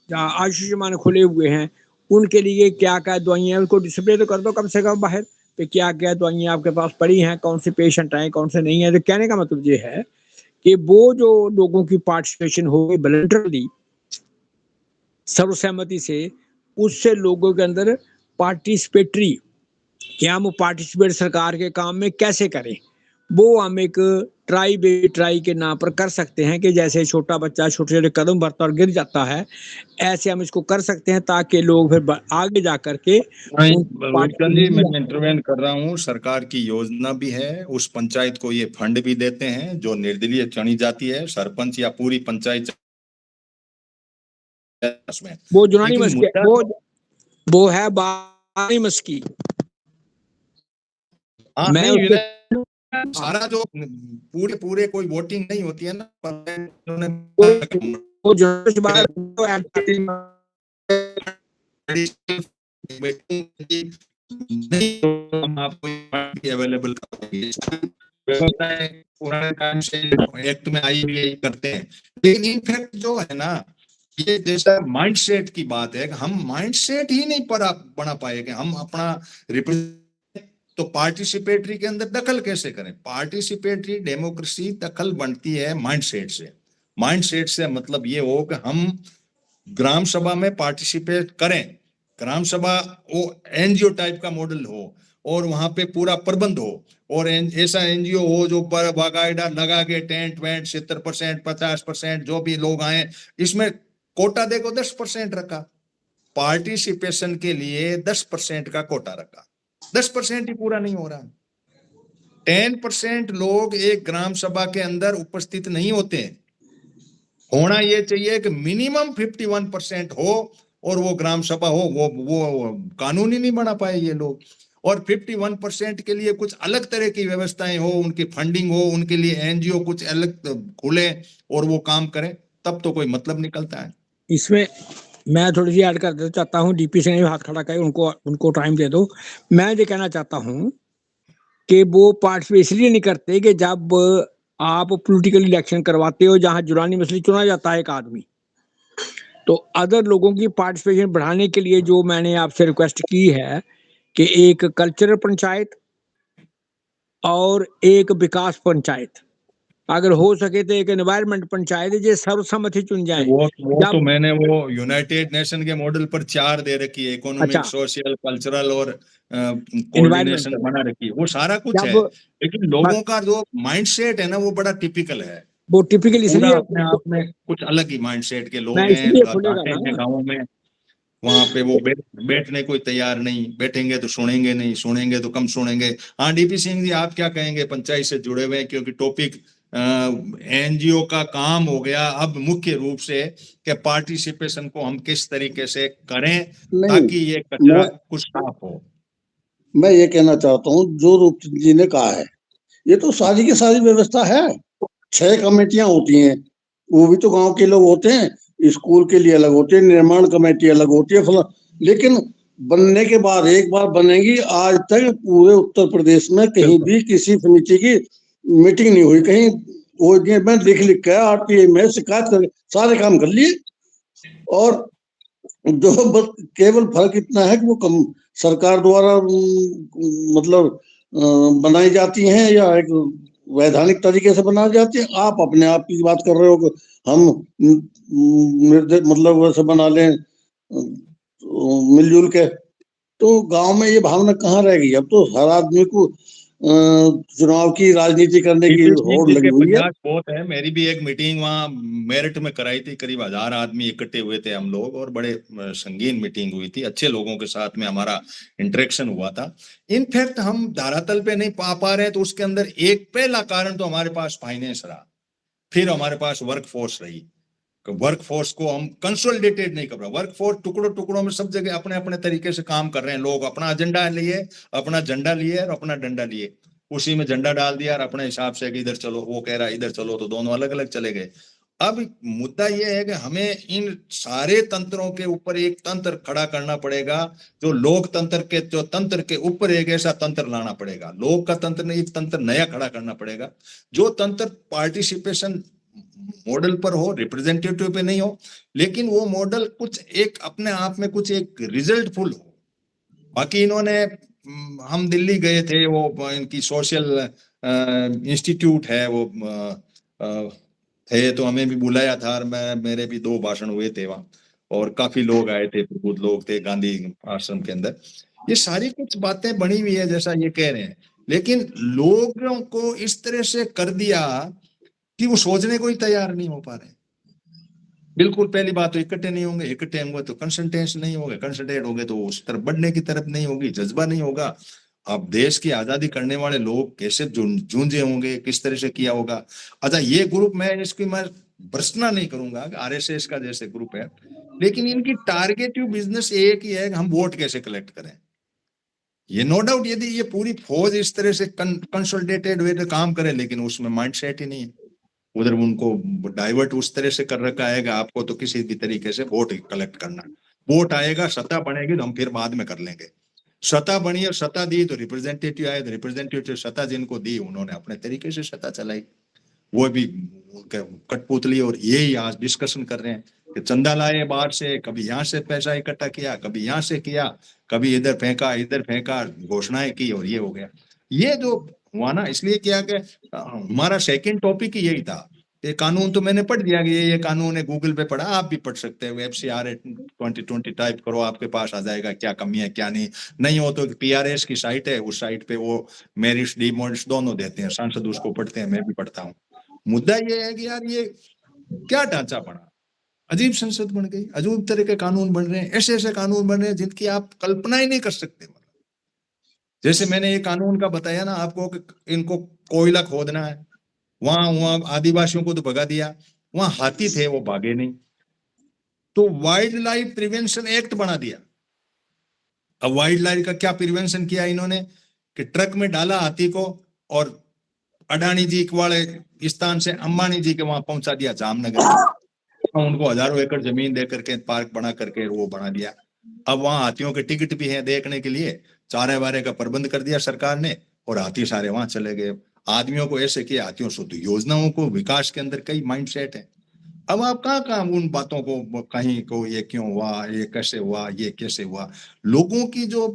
B: जहाँ आयुष्मान मान खुले हुए हैं, उनके लिए क्या क्या दवाइयाँ, उनको डिस्प्ले तो कर दो कम से कम बाहर पे, क्या क्या दवाइयाँ आपके पास पड़ी हैं, कौन से पेशेंट आए कौन से नहीं है। तो कहने का मतलब ये है कि वो जो लोगों की पार्टिसिपेशन होगी वॉलंटरली, सर्वसहमति से, उससे लोगों के अंदर पार्टिसिपेटरी, कि हम पार्टिसिपेट सरकार के काम में कैसे करें, वो हम एक ट्राई बे ट्राई के नाम पर कर सकते हैं। कि जैसे छोटा बच्चा छोटे छोटे कदम भरता और गिर जाता है, ऐसे हम इसको कर सकते हैं ताकि लोग फिर आगे जा करके
A: रूपचंद जी, मैं इंटरवेन कर रहा हूँ। सरकार की योजना भी है, उस पंचायत को ये फंड भी देते हैं जो निर्दलीय चुनी जाती है, सरपंच या पूरी पंचायत में।
B: वो जुनानी
A: लेकिन
B: मस्की, वो है बानी मस्की।
A: हाँ,
B: मैं
A: नहीं,
B: उसके
A: सारा जो पूरे पूरे कोई वोटिंग नहीं होती है ना,
B: वो जुनानी से बाहर
A: हम आपको अवेलेबल पुराने टाइम से एक्ट में आई भी यही करते हैं। लेकिन इनफैक्ट जो है ना, ये जैसा माइंडसेट की बात है कि हम माइंडसेट ही नहीं बना पाए कि हम अपना तो पार्टिसिपेटरी के अंदर दखल कैसे करें। पार्टिसिपेटरी डेमोक्रेसी दखल बनती है माइंडसेट से। माइंडसेट से मतलब ये हो कि हम ग्राम सभा में पार्टिसिपेट करें, ग्राम सभा वो एनजीओ टाइप का मॉडल हो और वहां पे पूरा प्रबंध हो, और ऐसा एनजीओ हो जो पर बाकायदा लगा के टेंट वेंट 70%, 50% जो भी लोग आए, इसमें कोटा देखो 10% रखा, पार्टिसिपेशन के लिए 10% का कोटा रखा, 10% ही पूरा नहीं हो रहा। 10% लोग एक ग्राम सभा के अंदर उपस्थित नहीं होते हैं। होना ये चाहिए कि मिनिमम 51% हो, और वो ग्राम सभा हो, वो कानून ही नहीं बना पाए ये लोग। और 51% के लिए कुछ अलग तरह की व्यवस्थाएं हो, उनकी फंडिंग हो, उनके लिए एनजीओ कुछ अलग खुले और वो काम करें, तब तो कोई मतलब निकलता है।
B: इसमें मैं थोड़ी सी ऐड कर देना चाहता हूँ। डीपी सिंह ने हाथ खड़ा किया, उनको टाइम दे दो। मैं ये कहना चाहता हूँ कि वो पार्टिसिपेट इसलिए नहीं करते कि जब आप पॉलिटिकल इलेक्शन करवाते हो जहां जुरानी मसली चुना जाता है एक आदमी, तो अदर लोगों की पार्टिसिपेशन बढ़ाने के लिए जो मैंने आपसे रिक्वेस्ट की है कि एक कल्चरल पंचायत और एक विकास पंचायत, अगर हो सके तो एक एनवायरमेंट पंचायत, जो सर्वसम्मति चुन जाए।
A: वो तो मैंने वो यूनाइटेड नेशन के मॉडल पर 4 दे रखी है, इकोनॉमिक,
B: अच्छा,
A: सोशल, कल्चरल और कोऑर्डिनेशन बना रखी है, वो सारा कुछ है। लेकिन लोगों का जो माइंडसेट है ना, वो बड़ा टिपिकल है।
B: वो टिपिकल इसलिए
A: अपने आप में कुछ अलग ही माइंडसेट के लोग
B: मैं
A: हैं,
B: इसलिए खुलेगा
A: जाते
B: ना,
A: हैं गाँवों में, वहां पे वो बैठने कोई तैयार नहीं, बैठेंगे तो सुनेंगे नहीं, सुनेंगे तो कम सुनेंगे। हाँ, डीपी सिंह जी, आप क्या कहेंगे? पंचायत से जुड़े हुए हैं, क्योंकि टॉपिक एनजीओ का काम हो गया अब मुख्य रूप से कि पार्टिसिपेशन को हम किस तरीके से करें ताकि ये कचरा कुछ साफ हो।
D: मैं ये कहना चाहता हूँ, जो रूपचंद जी ने कहा है, ये तो सारी की सारी व्यवस्था है। 6 कमेटियां होती हैं, वो भी तो गांव के लोग होते हैं, स्कूल के लिए अलग होती है, निर्माण कमेटी अलग होती है, फला। लेकिन बनने के बाद एक बार बनेगी, आज तक पूरे उत्तर प्रदेश में कहीं भी किसी समिति की मीटिंग नहीं हुई। कहीं वो मैं लिख के आरटीआई में शिकायत कर सारे काम कर लिए, और जो केवल फर्क इतना है कि वो कम सरकार द्वारा मतलब बनाई जाती हैं या एक वैधानिक तरीके से बनाई जाती है। आप अपने आप की बात कर रहे हो कि हम मतलब वैसे बना लें मिलजुल के, तो गांव में ये भावना कहाँ रहेगी? अब तो हर आदमी को चुनाव की राजनीति करने की होड़ लगी हुई है।
A: बहुत है। मेरी भी एक मीटिंग वहाँ मेरठ में कराई थी, करीब 1000 आदमी इकट्ठे हुए थे हम लोग, और बड़े संगीन मीटिंग हुई थी, अच्छे लोगों के साथ में हमारा इंटरेक्शन हुआ था। इनफैक्ट हम धरातल पे नहीं पा रहे हैं, तो उसके अंदर एक पहला कारण तो हमारे पास फाइनेंस रहा, फिर हमारे पास वर्क फोर्स रही। वर्क फोर्स को हम कंसोलिडेटेड नहीं कर रहे, वर्क फोर्स टुकड़ों टुकड़ों में सब जगह अपने अपने तरीके से काम कर रहे हैं। लोग अपना एजेंडा लिए, अपना झंडा लिए और अपना डंडा लिए, उसी में झंडा डाल दिया और अपने हिसाब से इधर चलो, वो कह रहा है इधर चलो, तो दोनों अलग अलग चले गए। अब मुद्दा यह है कि हमें इन सारे तंत्रों के ऊपर एक तंत्र खड़ा करना पड़ेगा, जो लोकतंत्र के जो तंत्र के ऊपर एक ऐसा तंत्र लाना पड़ेगा। लोक का तंत्र नहीं, एक तंत्र नया खड़ा करना पड़ेगा, जो तंत्र पार्टिसिपेशन मॉडल पर हो, रिप्रेजेंटेटिव पे नहीं हो, लेकिन वो मॉडल कुछ एक अपने आप में कुछ एक रिजल्टफुल हो। बाकी इन्होंने हम दिल्ली गए थे, वो इनकी सोशल इंस्टीट्यूट है वो थे, तो हमें भी बुलाया था और मेरे भी 2 भाषण हुए थे वहाँ, और काफी लोग आए थे, बहुत लोग थे गांधी आश्रम के अंदर। ये सारी कुछ बातें बनी हुई है जैसा ये कह रहे हैं, लेकिन लोगों को इस तरह से कर दिया कि वो सोचने को ही तैयार नहीं हो पा रहे। बिल्कुल पहली बात तो इकट्ठे नहीं होंगे, इकट्ठे होंगे तो कंसंट्रेशन नहीं होगा, कंसंट्रेट होंगे तो उस तरफ बढ़ने की तरफ नहीं होगी, जज्बा नहीं होगा। अब देश की आजादी करने वाले लोग कैसे जूझे होंगे, किस तरह से किया होगा। अच्छा, ये ग्रुप मैं इसकी मैं भर्त्सना नहीं करूंगा, आरएसएस का जैसे ग्रुप है, लेकिन इनकी टारगेटिव बिजनेस एक ही है कि हम वोट कैसे कलेक्ट करें। ये नो डाउट यदि ये पूरी फौज इस तरह से कंसोलिडेटेड वे काम करे, लेकिन उसमें माइंडसेट ही नहीं है। उधर उनको डाइवर्ट उस तरह से कर रखा है कि आपको तो किसी भी तरीके से वोट कलेक्ट करना, वोट आएगा, सत्ता बनेगी तो हम फिर बाद में कर लेंगे। सत्ता बनी और सत्ता दी तो रिप्रेजेंटेटिव आए, तो रिप्रेजेंटेटिव सत्ता जिनको दी उन्होंने अपने तरीके से सत्ता चलाई, वो भी कठपुतली। और यही आज डिस्कशन कर रहे हैं कि चंदा लाए बाहर से, कभी यहाँ से पैसा इकट्ठा किया, कभी यहाँ से किया, कभी इधर फेंका, घोषणाएं की और ये हो गया। ये जो हुआ ना, इसलिए क्या कि हमारा सेकंड टॉपिक ही यही था। ये कानून तो मैंने पढ़ दिया कि ये कानून है, गूगल पे पढ़ा, आप भी पढ़ सकते हैं, FCRA 2020 टाइप करो, आपके पास आ जाएगा क्या कमी है क्या नहीं हो तो PRS की साइट है, उस साइट पे वो मेरिट्स डिमेरिट्स दोनों देते हैं, सांसद उसको पढ़ते हैं, मैं भी पढ़ता हूँ। मुद्दा ये है कि यार ये क्या ढांचा बना, अजीब संसद बन गई, अजीब तरह के कानून बन रहे हैं, ऐसे ऐसे कानून बन रहे हैं जिनकी आप कल्पना ही नहीं कर सकते। जैसे मैंने ये कानून का बताया ना आपको कि इनको कोयला खोदना है, वहां आदिवासियों को तो भगा दिया, वहां हाथी थे वो भागे नहीं, तो वाइल्ड लाइफ प्रिवेंशन एक्ट बना दिया। अब वाइल्ड लाइफ का क्या प्रिवेंशन किया इन्होंने कि ट्रक में डाला हाथी को और अडानी जी वाले स्थान से अंबानी जी के वहां पहुंचा दिया जामनगर, उनको हजारों एकड़ जमीन दे करके पार्क बना करके वो बना दिया। अब वहां हाथियों के टिकट भी है देखने के लिए, चारे वारे का प्रबंध कर दिया सरकार ने और हाथी सारे वहां चले गए। आदमियों को ऐसे किया हाथियों से, तो योजनाओं को विकास के अंदर कई माइंडसेट है। अब आप कहाँ उन बातों को कहीं को ये क्यों हुआ, ये कैसे हुआ, ये कैसे हुआ, लोगों की जो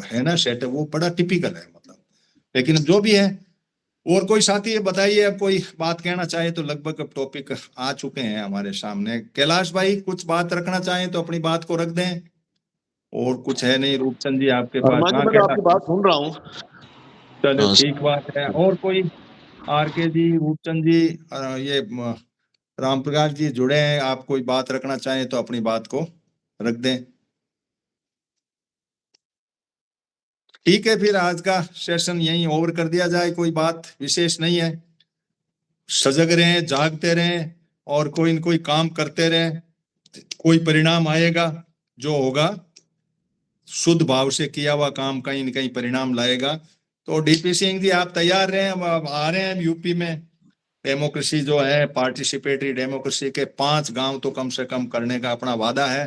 A: है ना सेट है वो बड़ा टिपिकल है मतलब। लेकिन जो भी है, और कोई साथी बताइए, अब कोई बात कहना चाहे तो लगभग अब टॉपिक आ चुके हैं हमारे सामने। कैलाश भाई कुछ बात रखना चाहें तो अपनी बात को रख दें, और कुछ है नहीं। रूपचंद जी आपके पास?
F: हनुमान जी, मैं तो आपकी बात सुन रहा हूँ।
A: चलो ठीक बात है। और कोई RK जी, रूपचंद जी, ये राम प्रकाश जी जुड़े हैं, आप कोई बात रखना चाहें तो अपनी बात को रख दें। ठीक है, फिर आज का सेशन यहीं ओवर कर दिया जाए, कोई बात विशेष नहीं है। सजग रहें, जागते रहें और कोई न कोई काम करते रहें, कोई परिणाम आएगा, जो होगा शुद्ध भाव से किया हुआ काम कहीं न कहीं परिणाम लाएगा। तो DP सिंह जी आप तैयार रहें, अब आ रहे हैं यूपी में। डेमोक्रेसी जो है, पार्टिसिपेटरी डेमोक्रेसी के 5 गांव तो कम से कम करने का अपना वादा है।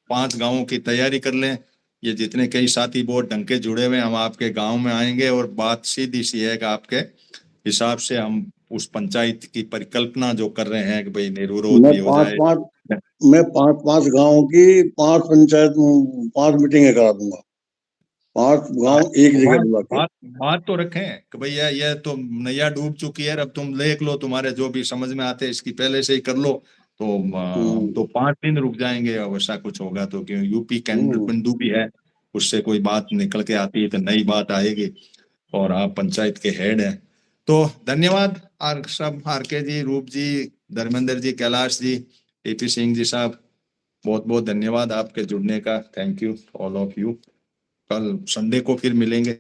A: 5 गांवों की तैयारी कर लें। ये जितने कई साथी बहुत ढंग के जुड़े हुए, हम आपके गांव में आएंगे और बात सीधी सी है कि आपके हिसाब से हम उस पंचायत की परिकल्पना जो कर रहे हैं कि भाई निर्विरोध भी हो जाए।
D: मैं 5 गांव की 5 पंचायत 5 मीटिंगें करा दूंगा, 5 गांव एक जगह बुला के।
A: बात तो रखें कि भैया ये तो नैया डूब चुकी है, अब तुम देख लो, तुम्हारे जो भी समझ में आते हैं इसकी पहले से ही कर लो। तो 5 दिन रुक जाएंगे, अब ऐसा कुछ होगा तो, क्यों यूपी केंद्र बिंदु भी है, उससे कोई बात निकल के आती है तो नई बात आएगी, और आप पंचायत के हेड हैं। तो धन्यवाद सब, RK जी, रूप जी, धर्मेंद्र जी, कैलाश जी, DP सिंह जी साहब, बहुत बहुत धन्यवाद आपके जुड़ने का। Thank you all of you. कल संडे को फिर मिलेंगे।